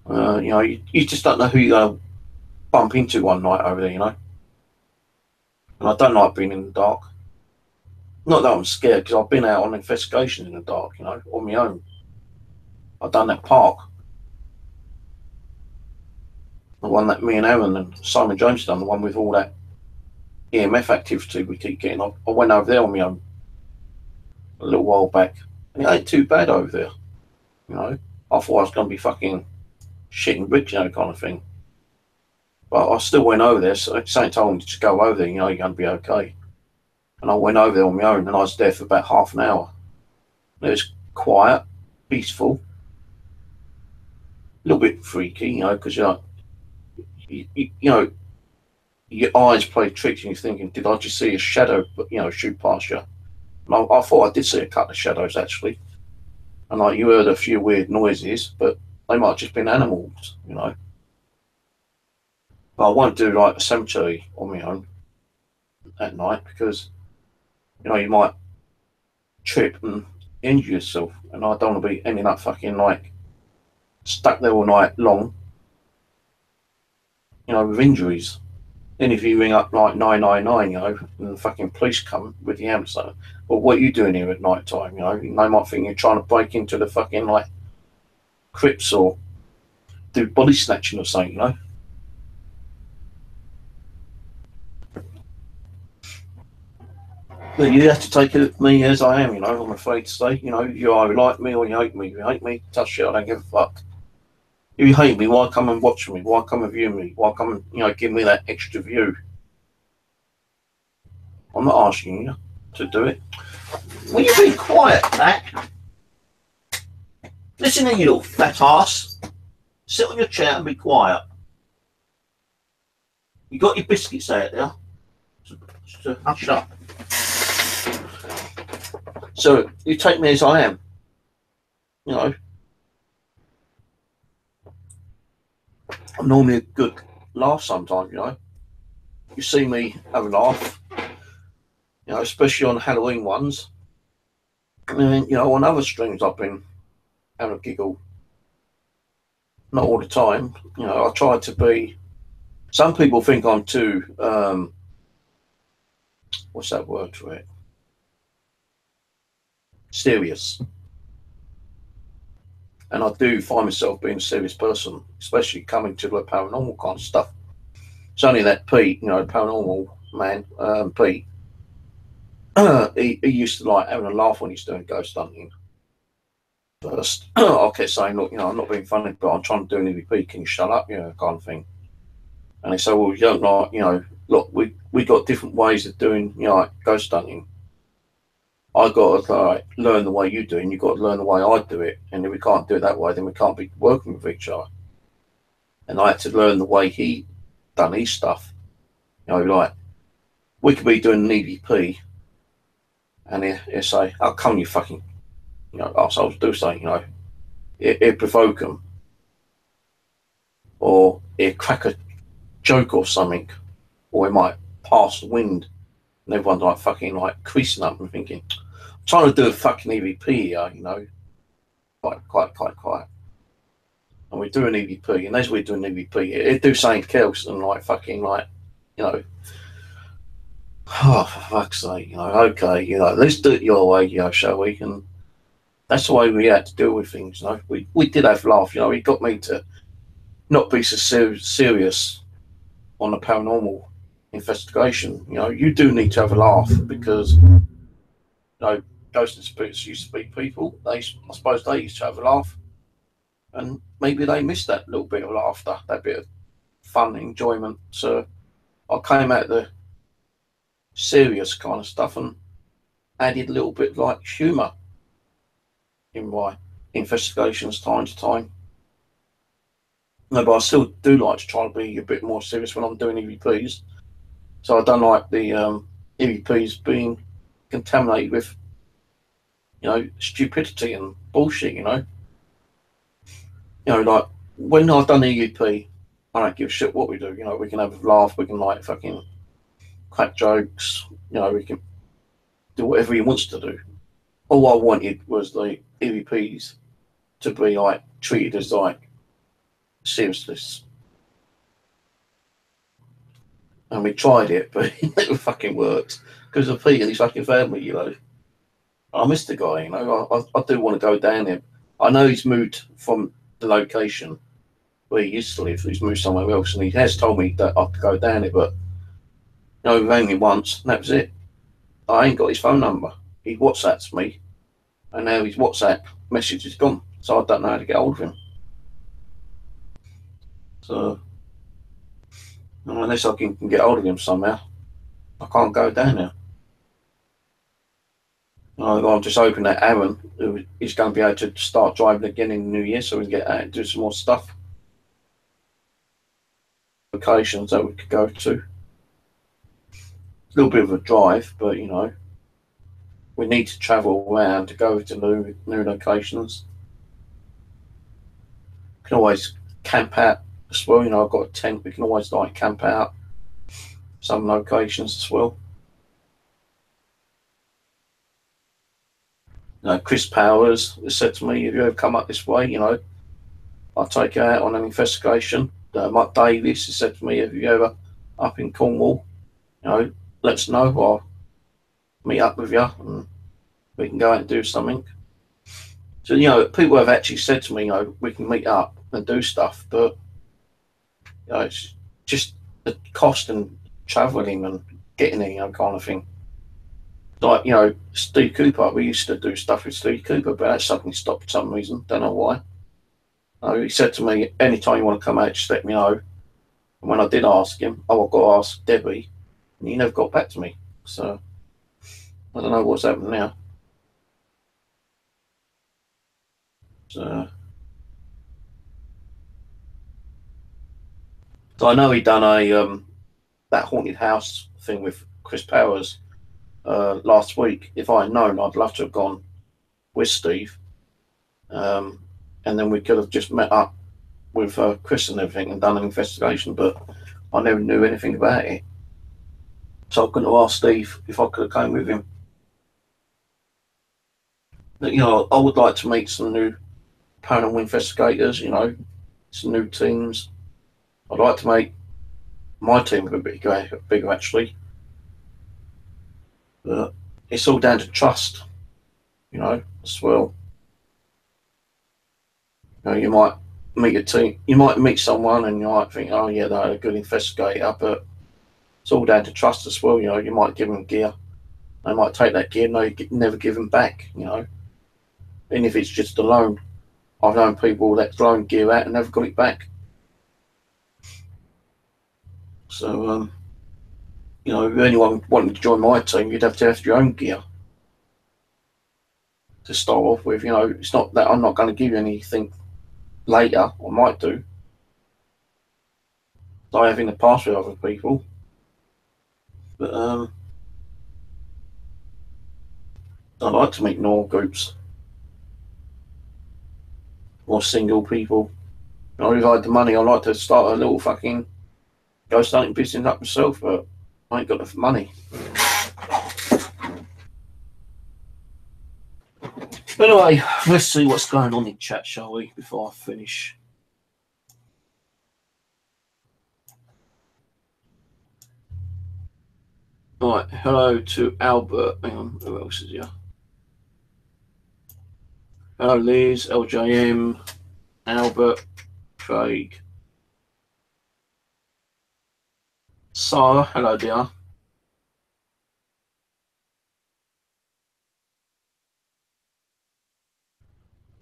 S1: You know, you just don't know who you're going to bump into one night over there, you know. And I don't like being in the dark. Not that I'm scared, because I've been out on investigations in the dark, you know, on my own. I've done that park. The one that me and Aaron and Simon James done, the one with all that EMF activity we keep getting. I went over there on my own a little while back, and it ain't too bad over there, you know. I thought I was going to be fucking shitting bricks, you know, kind of thing. But I still went over there, so Saint told me to just go over there, you know, you're going to be okay. And I went over there on my own, and I was there for about half an hour. And it was quiet, peaceful, a little bit freaky, you know, because you know, your eyes play tricks, and you're thinking, did I just see a shadow, you know, shoot past you? And I thought I did see a couple of shadows actually, and like you heard a few weird noises, but they might have just been animals, you know. But I won't do like a cemetery on my own at night because, you know, you might trip and injure yourself, and I don't want to be ending up fucking like stuck there all night long, you know, with injuries. Then if you ring up like 999, you know, and the fucking police come with the ambulance, like, well, what are you doing here at night time? You know, they might think you're trying to break into the fucking like crypts or do body snatching or something, you know. But you have to take it me as I am, you know. I'm afraid to say, you know, you either like me or you hate me. If you hate me, touch shit, I don't give a fuck. If you hate me, why come and watch me? Why come and view me? Why come and, you know, give me that extra view? I'm not asking you to do it. Will you be quiet, Mac? Listen here, you little fat ass. Sit on your chair and be quiet. You got your biscuits out there? So hush up. So you take me as I am, you know. I'm normally a good laugh sometimes, you know. You see me have a laugh, you know, especially on Halloween ones. And, you know, on other streams I've been having a giggle. Not all the time, you know. I try to be. Some people think I'm too, what's that word for it? Serious. And I do find myself being a serious person, especially coming to the paranormal kind of stuff. It's only that Pete, you know, paranormal man, Pete, he used to like having a laugh when he's doing ghost hunting. First, I kept saying, look, you know, I'm not being funny, but I'm trying to do an EVP, can you shut up, you know, kind of thing. And they say, well, you don't like, you know, look, we got different ways of doing, you know, like ghost hunting. I got to like learn the way you do, and you got to learn the way I do it. And if we can't do it that way, then we can't be working with each other. And I had to learn the way he done his stuff. You know, like we could be doing an EVP, and he'll say, "How come you fucking, you know, assholes do something?" You know, it provoke them, or it crack a joke or something, or it might pass the wind, and everyone's like fucking like creasing up and thinking, I'm trying to do a fucking EVP here, you know, quite. And we do an EVP, and as we do an EVP, it do something else and like fucking like, you know, oh, for fuck's sake, you know, okay, you know, let's do it your way, you know, shall we? And that's the way we had to deal with things. You know, we did have a laugh. You know, it got me to not be so serious on a paranormal investigation. You know, you do need to have a laugh because you know ghosts and spirits used to be people. I suppose they used to have a laugh, and maybe they missed that little bit of laughter, that bit of fun, enjoyment. So I came out the serious kind of stuff and added a little bit like humour in my investigations time to time. No, but I still do like to try to be a bit more serious when I'm doing EVPs. So I don't like the EVPs being contaminated with, you know, stupidity and bullshit. Like when I've done EVP, I don't give a shit what we do. You know, we can have a laugh, we can like fucking crack jokes. You know, we can do whatever he wants to do. All I wanted was the EVPs to be like treated as like seriousness. And we tried it, but it never fucking worked because of Pete and his fucking family. You know, I miss the guy. You know, I do want to go down there. I know he's moved from the location where he used to live. He's moved somewhere else, and he has told me that I could go down it, but you know, he rang me once, and that was it. I ain't got his phone number. He WhatsApps me, and now his WhatsApp message is gone, so I don't know how to get hold of him. So unless I can get hold of him somehow, I can't go down there. I'm just hoping that Aaron, who is going to be able to start driving again in the new year, so we can get out and do some more stuff. Locations that we could go to. A little bit of a drive, but you know, we need to travel around to go to new locations. We can always camp out as well. You know, I've got a tent. We can always like camp out some locations as well. You know, Chris Powers has said to me, "If you ever come up this way, you know, I'll take you out on an investigation." Mike Davis has said to me, "If you ever up in Cornwall, you know, let us know. I'll meet up with you and we can go out and do something." So, you know, people have actually said to me, you know, we can meet up and do stuff, but you know, it's just the cost and travelling and getting there, you know, kind of thing. Like, you know, Steve Cooper, we used to do stuff with Steve Cooper, but that suddenly stopped for some reason. Don't know why. He said to me, anytime you want to come out, just let me know. And when I did ask him, I've got to ask Debbie, and he never got back to me. So I don't know what's happening now. So I know he done a that haunted house thing with Chris Powers last week. If I had known, I'd love to have gone with Steve, and then we could have just met up with Chris and everything and done an investigation. But I never knew anything about it, so I couldn't have asked Steve if I could have come with him. But, you know, I would like to meet some new paranormal investigators. You know, some new teams. I'd like to make my team a bit bigger actually. But it's all down to trust, you know, as well. You know, you might meet a team, you might meet someone and you might think, oh yeah, they're a good investigator, but it's all down to trust as well. You know, you might give them gear, they might take that gear, no, you never give them back, you know. And if it's just a loan, I've known people that loaned gear out and never got it back. So, you know, if anyone wanted to join my team, you'd have to have your own gear to start off with. You know, it's not that I'm not going to give you anything later. I might do. I have in the past with other people. But I like to meet normal groups or single people. You know, if I had the money, I'd like to start a little fucking ghost hunting business up myself, but I ain't got enough money. Anyway, let's see what's going on in chat, shall we, before I finish. Right, hello to Albert. Hang on, who else is here? Hello, Liz, LJM, Albert, Craig. Sarah, hello, dear.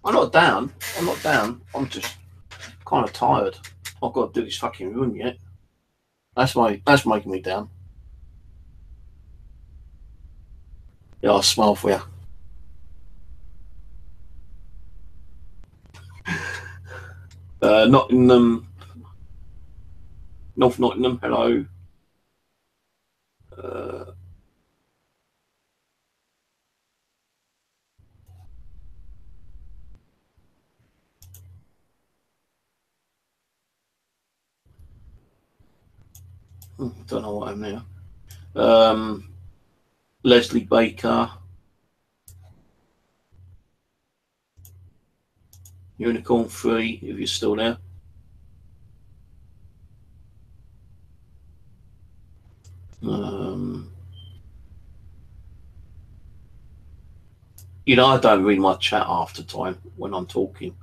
S1: I'm not down. I'm not down. I'm just kind of tired. I've got to do this fucking room yet. That's making me down. Yeah, I'll smile for you. Nottingham, North Nottingham, hello. Don't know what I'm there. Leslie Baker, Unicorn 3, if you're still there. You know, I don't read my chat after time when I'm talking.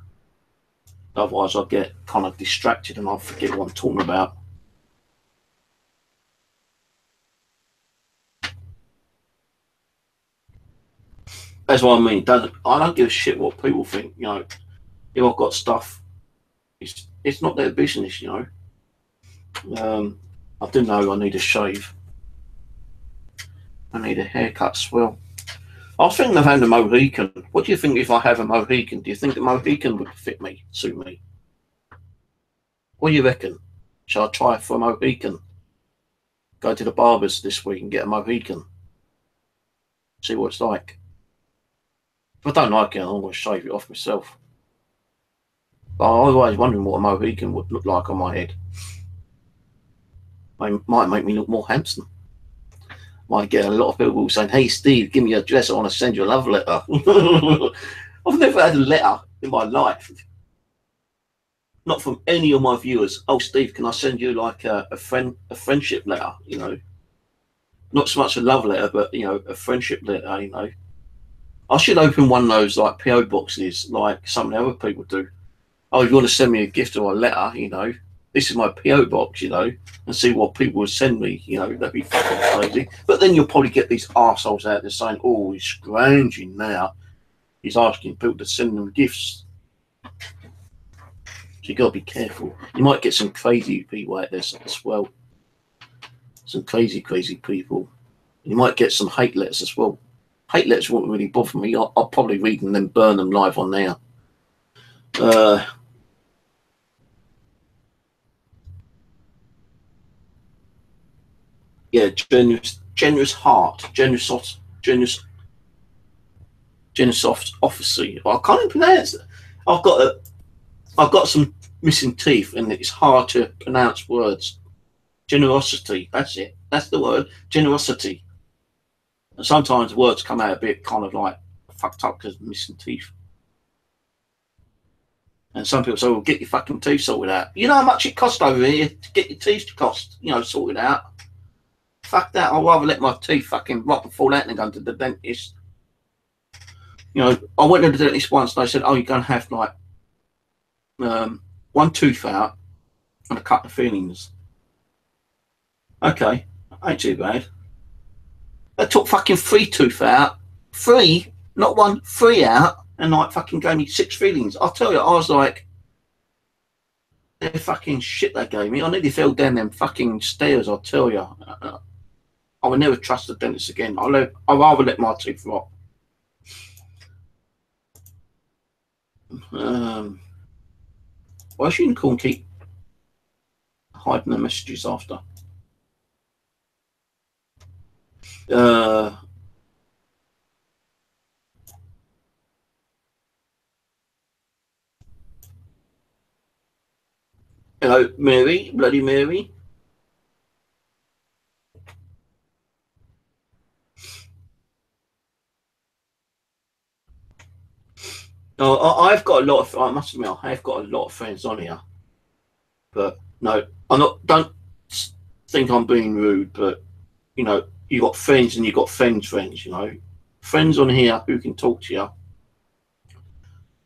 S1: Otherwise, I get kind of distracted and I forget what I'm talking about. That's what I mean. I don't give a shit what people think. You know, if I've got stuff, it's not their business. You know. I do know I need a shave. I need a haircut as well. I was thinking of having a Mohican. What do you think if I have a Mohican? Do you think the Mohican would fit me, suit me? What do you reckon? Shall I try for a Mohican? Go to the barbers this week and get a Mohican. See what it's like. If I don't like it, I'm going to shave it off myself. But I was always wondering what a Mohican would look like on my head. It might make me look more handsome. Might get a lot of people saying, "Hey Steve, give me your address, I want to send you a love letter." I've never had a letter in my life. Not from any of my viewers. "Oh Steve, can I send you like a friendship letter?" You know. Not so much a love letter, but you know, a friendship letter, you know. I should open one of those like PO boxes like some of the other people do. "Oh, if you want to send me a gift or a letter, you know, this is my PO box, you know," and see what people would send me, you know, that'd be fucking crazy. But then you'll probably get these arseholes out there saying, "Oh, he's scrounging now. He's asking people to send them gifts." So you gotta be careful. You might get some crazy people out there as well. Some crazy people. You might get some hate letters as well. Hate letters won't really bother me. I'll probably read them and then burn them live on there. Yeah, generous heart, generous officer. I can't even pronounce it. I've got some missing teeth, and it's hard to pronounce words. Generosity. That's it. That's the word. Generosity. And sometimes words come out a bit kind of like fucked up because of missing teeth. And some people say, "Well, get your fucking teeth sorted out." You know how much it costs over here to get your teeth sorted out? Fuck that. I'd rather let my teeth fucking rot and fall out than go to the dentist. You know, I went to the dentist once and they said, "Oh, you're going to have like one tooth out and a couple of fillings." Okay, ain't too bad. They took fucking 3 tooth out. 3, not 1, 3 out, and like fucking gave me 6 fillings. I'll tell you, I was like, they're fucking shit they gave me. I nearly fell down them fucking stairs, I'll tell you. I would never trust the dentist again. I'd rather let my teeth rot. Why should Unicorn keep hiding the messages after? Hello, Mary, Bloody Mary. I've got a lot of. I must admit, I have got a lot of friends on here, but no, I'm not. Don't think I'm being rude, but you know, you got friends and you got friends. You know, friends on here who can talk to you.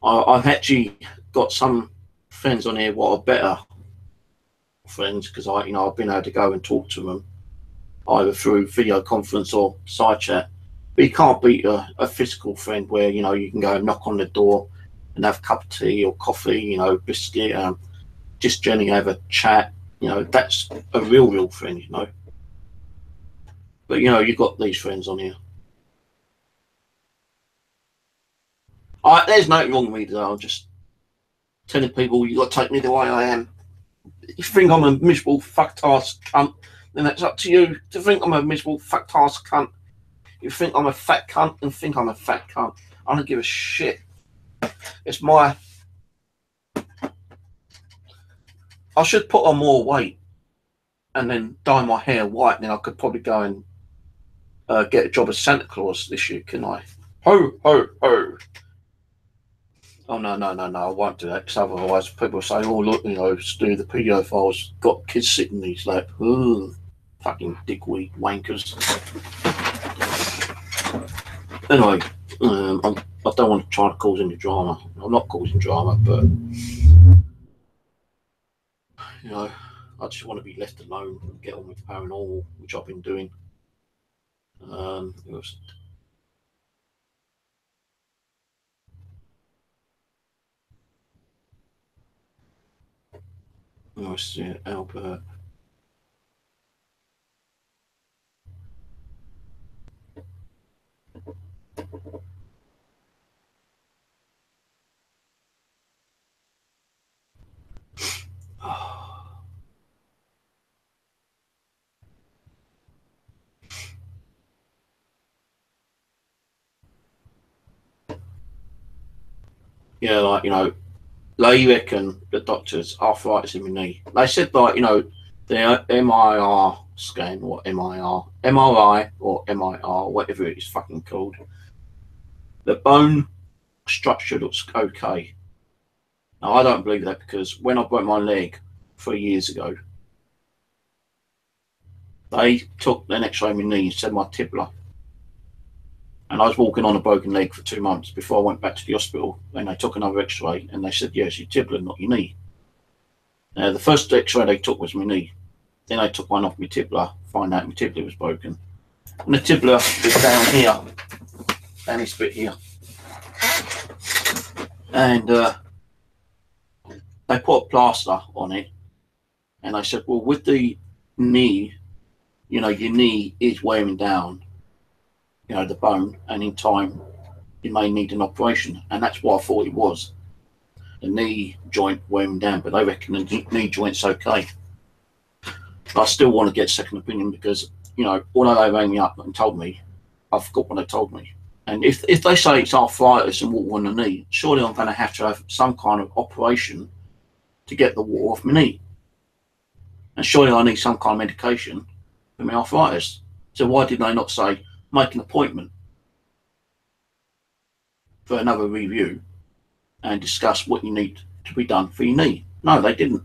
S1: I've actually got some friends on here what are better friends because I've been able to go and talk to them either through video conference or side chat. But you can't beat a physical friend where you can go and knock on the door and have a cup of tea or coffee, biscuit, just generally have a chat. That's a real friend, But you've got these friends on here. There's nothing wrong with me though. I'm just telling people you got to take me the way I am. If you think I'm a miserable fuck-ass cunt, then that's up to you to think I'm a miserable fuck-ass cunt. If you think I'm a fat cunt, then think I'm a fat cunt. I don't give a shit. It's my... I should put on more weight and then dye my hair white, and then I could probably go and get a job as Santa Claus this year, can I? Ho, ho, ho. Oh, no, I won't do that, because otherwise people say, oh, look, Stu, the paedophile's got kids sitting, he's like, ooh, fucking dickweed wankers. Anyway, I don't want to try to cause any drama. I'm not causing drama, but, I just want to be left alone and get on with paranormal, which I've been doing. Let's see, Albert. Yeah, like, they reckon, the doctors, arthritis in my knee. They said, like, the MIR scan, or MRI, or MIR, whatever it is fucking called, the bone structure looks okay. Now, I don't believe that because when I broke my leg 3 years ago, they took an x-ray of my knee and said my tibia. And I was walking on a broken leg for 2 months before I went back to the hospital. Then they took another x-ray and they said, yes, your tibia, not your knee. Now, the first x-ray they took was my knee. Then they took one off my tibia, find out my tibia was broken. And the tibia is down here, down this bit here. And they put a plaster on it. And they said, well, with the knee, your knee is wearing down, the bone, and in time you may need an operation. And that's what I thought it was, the knee joint wearing down, but they reckon the knee joint's okay. But I still want to get a second opinion because, although they rang me up and told me, I forgot what they told me. And if they say it's arthritis and water on the knee, surely I'm going to have some kind of operation to get the water off my knee. And surely I need some kind of medication for my arthritis. So why did they not say, make an appointment for another review and discuss what you need to be done for your knee? No, they didn't.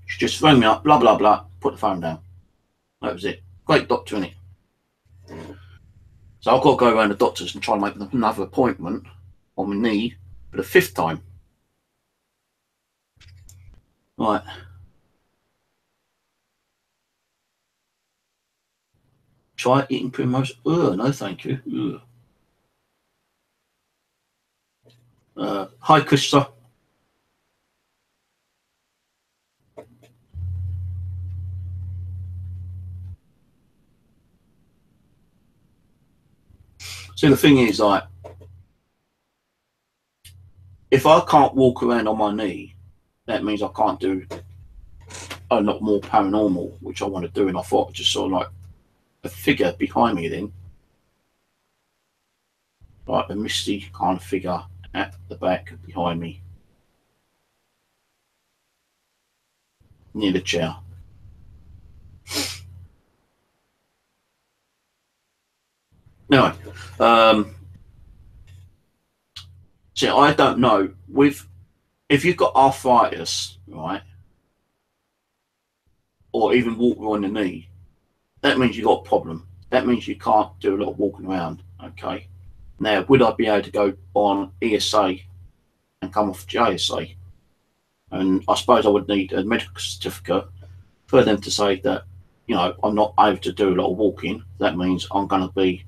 S1: She just rang me up, blah, blah, blah, put the phone down. That was it. Great doctor, innit? So I've got to go around the doctors and try and make another appointment on my knee for the 5th time. Right. Try eating Primrose. No, thank you. Hi, Krista. See, the thing is, like, if I can't walk around on my knee, that means I can't do a lot more paranormal, which I want to do. And I thought I'd just sort of like a figure behind me then, like a misty kind of figure at the back behind me, near the chair. Anyway, so I don't know, if you've got arthritis, right, or even water on the knee, that means you've got a problem. That means you can't do a lot of walking around, okay? Now, would I be able to go on ESA and come off JSA. And I suppose I would need a medical certificate for them to say that, you know, I'm not able to do a lot of walking. That means I'm going to be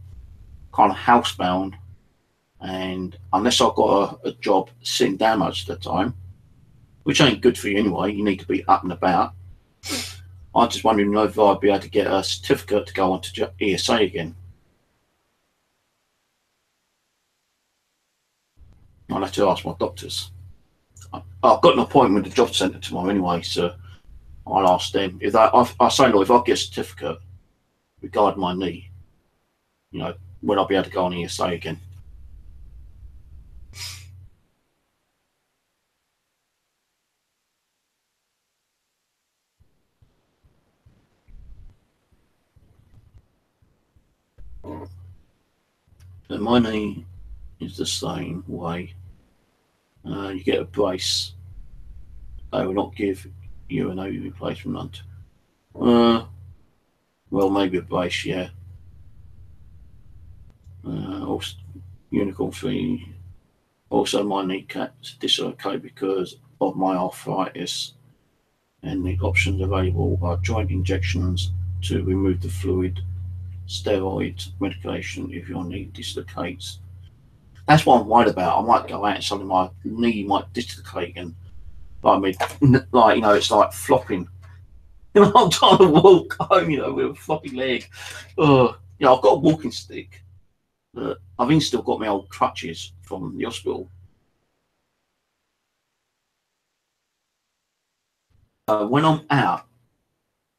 S1: kind of housebound. And unless I've got a job sitting down most of the time, which ain't good for you anyway, you need to be up and about. I'm just wondering if I'd be able to get a certificate to go on to ESA again. I'll have to ask my doctors. I've got an appointment with the job centre tomorrow anyway, so I'll ask them. If I say, look, if I get a certificate regarding my knee, you know, will I be able to go on ESA again? So my knee is the same way. You get a brace. They will not give you a knee replacement. Well, maybe a brace, yeah. Also, Unicorn 3. Also, my kneecaps dislocate because of my arthritis, and the options available are joint injections to remove the fluid, steroid medication if your knee dislocates. That's what I'm worried about. I might go out and suddenly my knee might dislocate and like you know, it's like flopping. You know, I'm trying to walk home, you know, with a floppy leg. You know, I've got a walking stick, but I've even still got my old crutches from the hospital. When I'm out,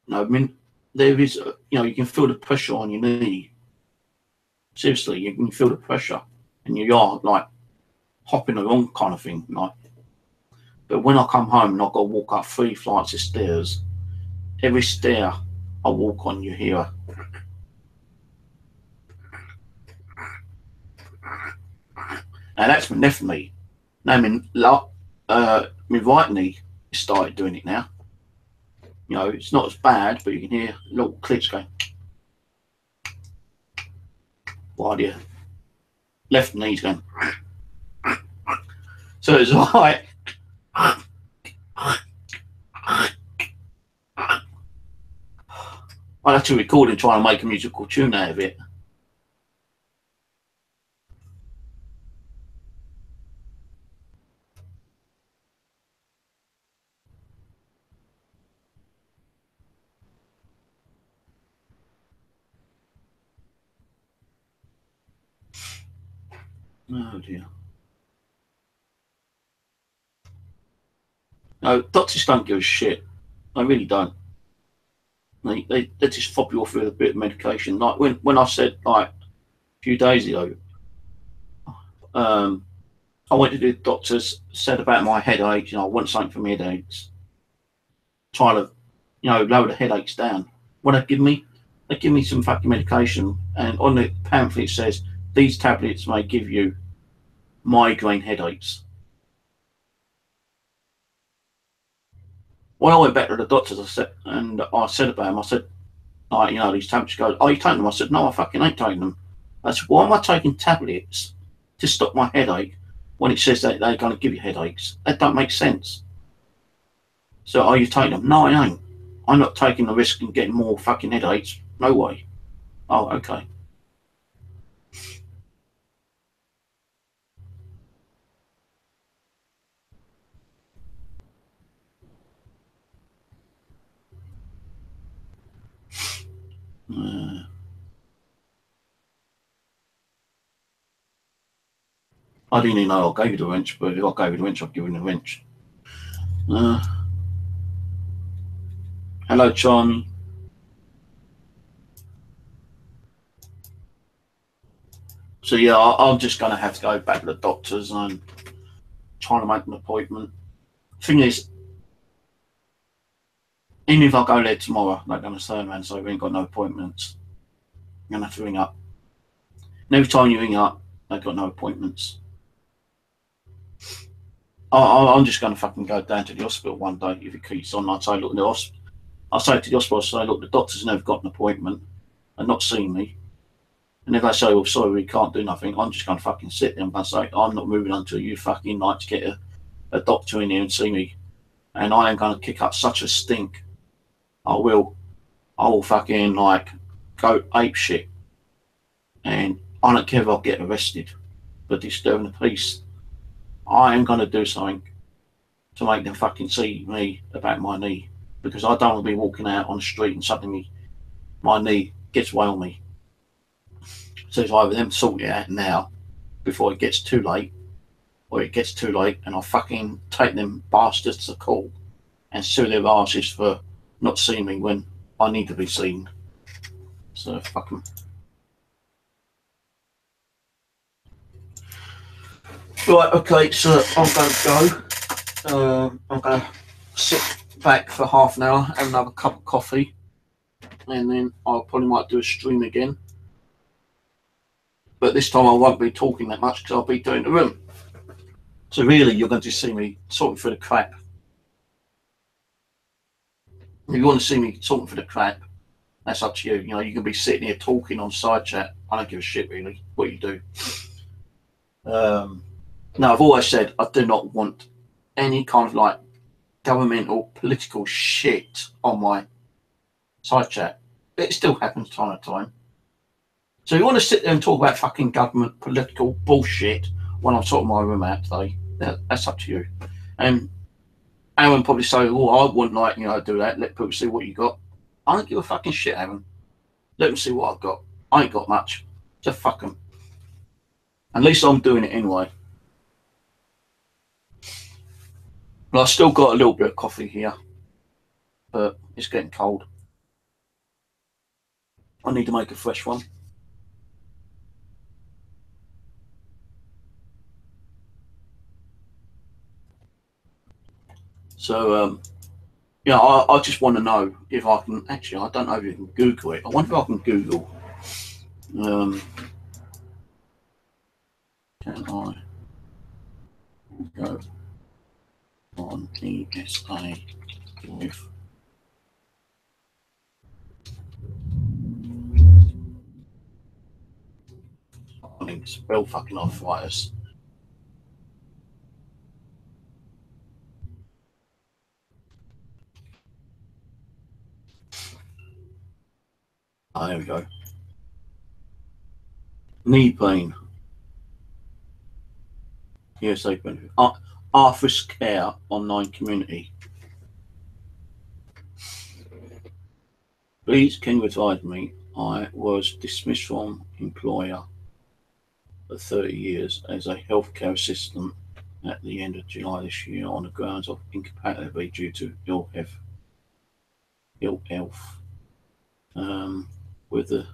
S1: you know, I mean, there is, you know, you can feel the pressure on your knee. Seriously, you can feel the pressure, and you are like hopping along, kind of thing. Like, but when I come home and I've got to walk up 3 flights of stairs, every stair I walk on, you hear. And that's my left knee. Now, my right knee started doing it now. You know, it's not as bad, but you can hear little clicks going. While your left knee's going. So it's like. I'll have to record and try and make a musical tune out of it. Oh dear. No, doctors don't give a shit. They really don't. They just fob you off with a bit of medication. Like when I said, like, a few days ago, I went to the doctors, said about my headaches, you know, I want something for my headaches. Try to, you know, lower the headaches down. What they give me some fucking medication, and on the pamphlet it says these tablets may give you migraine headaches. When I went back to the doctors, I said about them, I said, like, you know, these tablets. He goes, "Are you taking them?" I said, "No, I fucking ain't taking them." I said, "Why am I taking tablets to stop my headache when it says that they're going to give you headaches? That don't make sense." So, "Are you taking them?" "No, I ain't. I'm not taking the risk and getting more fucking headaches. No way." "Oh, okay." I didn't even know I gave you the wrench, but if I gave you the wrench, I'd give you the wrench. Hello, Charmy. So yeah, I'm just going to have to go back to the doctors and trying to make an appointment. Thing is, even if I go there tomorrow, they're going to say, "Man, so we ain't got no appointments." You're going to have to ring up. And every time you ring up, they've got no appointments. I'm just going to fucking go down to the hospital one day if it keeps on. I'll say, "Look, I'll say to the hospital, I'll say, look, the doctor's never got an appointment and not seen me." And if they say, "Well, sorry, we can't do nothing," I'm just going to fucking sit there and say, "I'm not moving until you fucking like to get a doctor in here and see me, and I am going to kick up such a stink. I will fucking like go ape shit, and I don't care if I get arrested for disturbing the peace. I am going to do something to make them fucking see me about my knee, because I don't want to be walking out on the street and suddenly my knee gets away on me. So it's either them sort it out now before it gets too late, or it gets too late and I fucking take them bastards to court and sue their asses for not seeing me when I need to be seen. So fuck them. Right, okay, so I'm going to go. I'm going to sit back for half an hour, have another cup of coffee, and then I probably might do a stream again. But this time I won't be talking that much because I'll be doing the room. So really, you're going to see me sorting through the crap. If you want to see me sorting through the crap, that's up to you. You know, you can be sitting here talking on side chat. I don't give a shit really what you do. Now, I've always said I do not want any kind of like governmental political shit on my side chat. It still happens time to time. So if you want to sit there and talk about fucking government political bullshit when I'm sorting my room out today, that's up to you. And Aaron probably say, "Oh, I wouldn't like, you know, do that. Let people see what you got." I don't give a fucking shit, Aaron. Let them see what I've got. I ain't got much. Just fuck them. At least I'm doing it anyway. But I've still got a little bit of coffee here, but it's getting cold. I need to make a fresh one. So, yeah, I just want to know if I can, actually, I don't know if you can Google it. I wonder if I can Google, can I go on ESA with spell fucking arthritis? Oh, there we go. Knee pain. ESA benefit. Arthritis Care Online Community. Please, can you advise me? I was dismissed from employer for 30 years as a healthcare assistant at the end of July this year on the grounds of incompatibility due to ill health. With the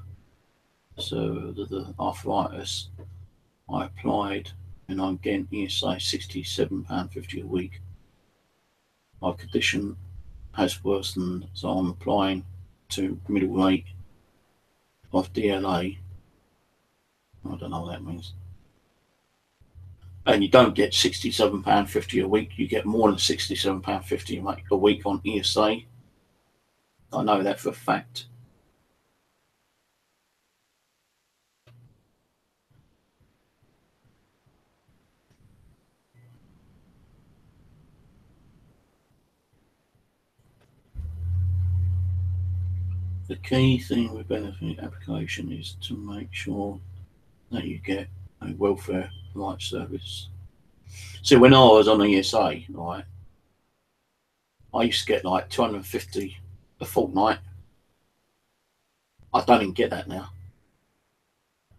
S1: arthritis, I applied and I'm getting ESA £67.50 a week. My condition has worsened, so I'm applying to middle rate of DLA. I don't know what that means. And you don't get £67.50 a week. You get more than £67.50 a week on ESA. I know that for a fact. The key thing with benefit application is to make sure that you get a welfare rights service. So when I was on ESA, right, I used to get like 250 a fortnight. I don't even get that now.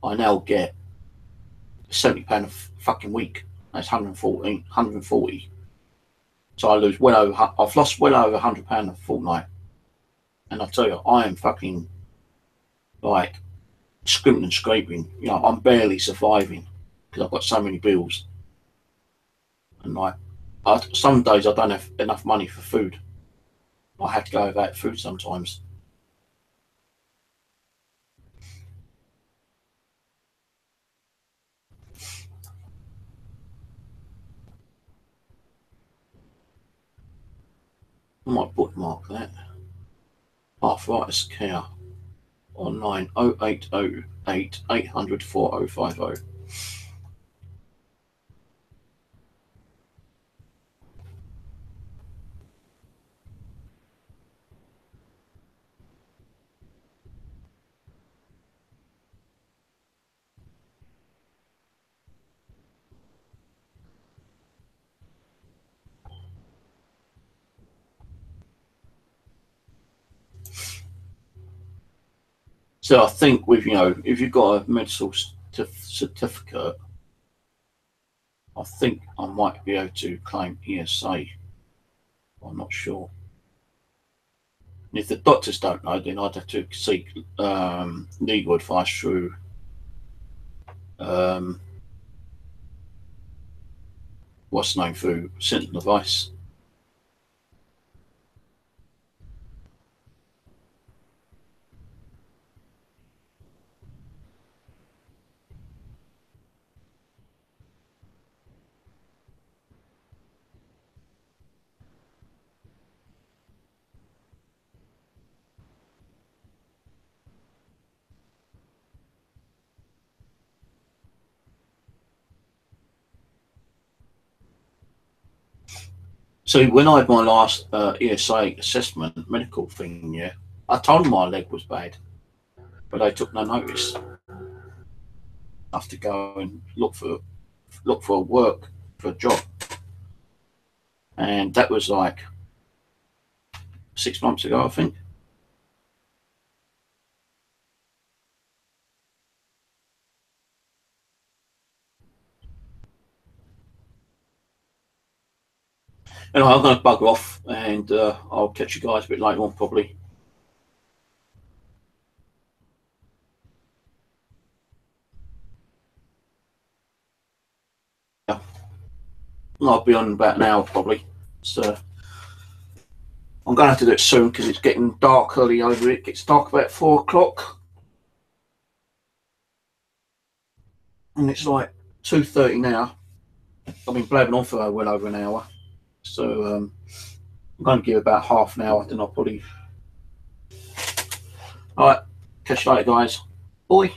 S1: I now get £70 a fucking week. That's 140. So I lose I've lost well over £100 a fortnight. And I tell you, I am fucking like scrimping and scraping. You know, I'm barely surviving because I've got so many bills. And like, some days I don't have enough money for food. I have to go without food sometimes. I might bookmark that. Arthritis Care Online 0808 800 4050. So I think with, you know, if you've got a medical certificate, I think I might be able to claim ESA. I'm not sure. And if the doctors don't know, then I'd have to seek legal advice through what's known through Sentinel Advice. So when I had my last ESA assessment medical thing, yeah, I told them my leg was bad, but they took no notice. I have to go and look for work, for a job, and that was like 6 months ago, I think. Anyway, I'm going to bugger off, and I'll catch you guys a bit later on, probably. Yeah. I'll be on about an hour, probably. So I'm going to have to do it soon because it's getting dark early over here. It gets dark about 4 o'clock. And it's like 2:30 now. I've been blabbing on for well over an hour. So I'm going to give about half an hour, then I'll probably... All right, catch you later, guys. Bye.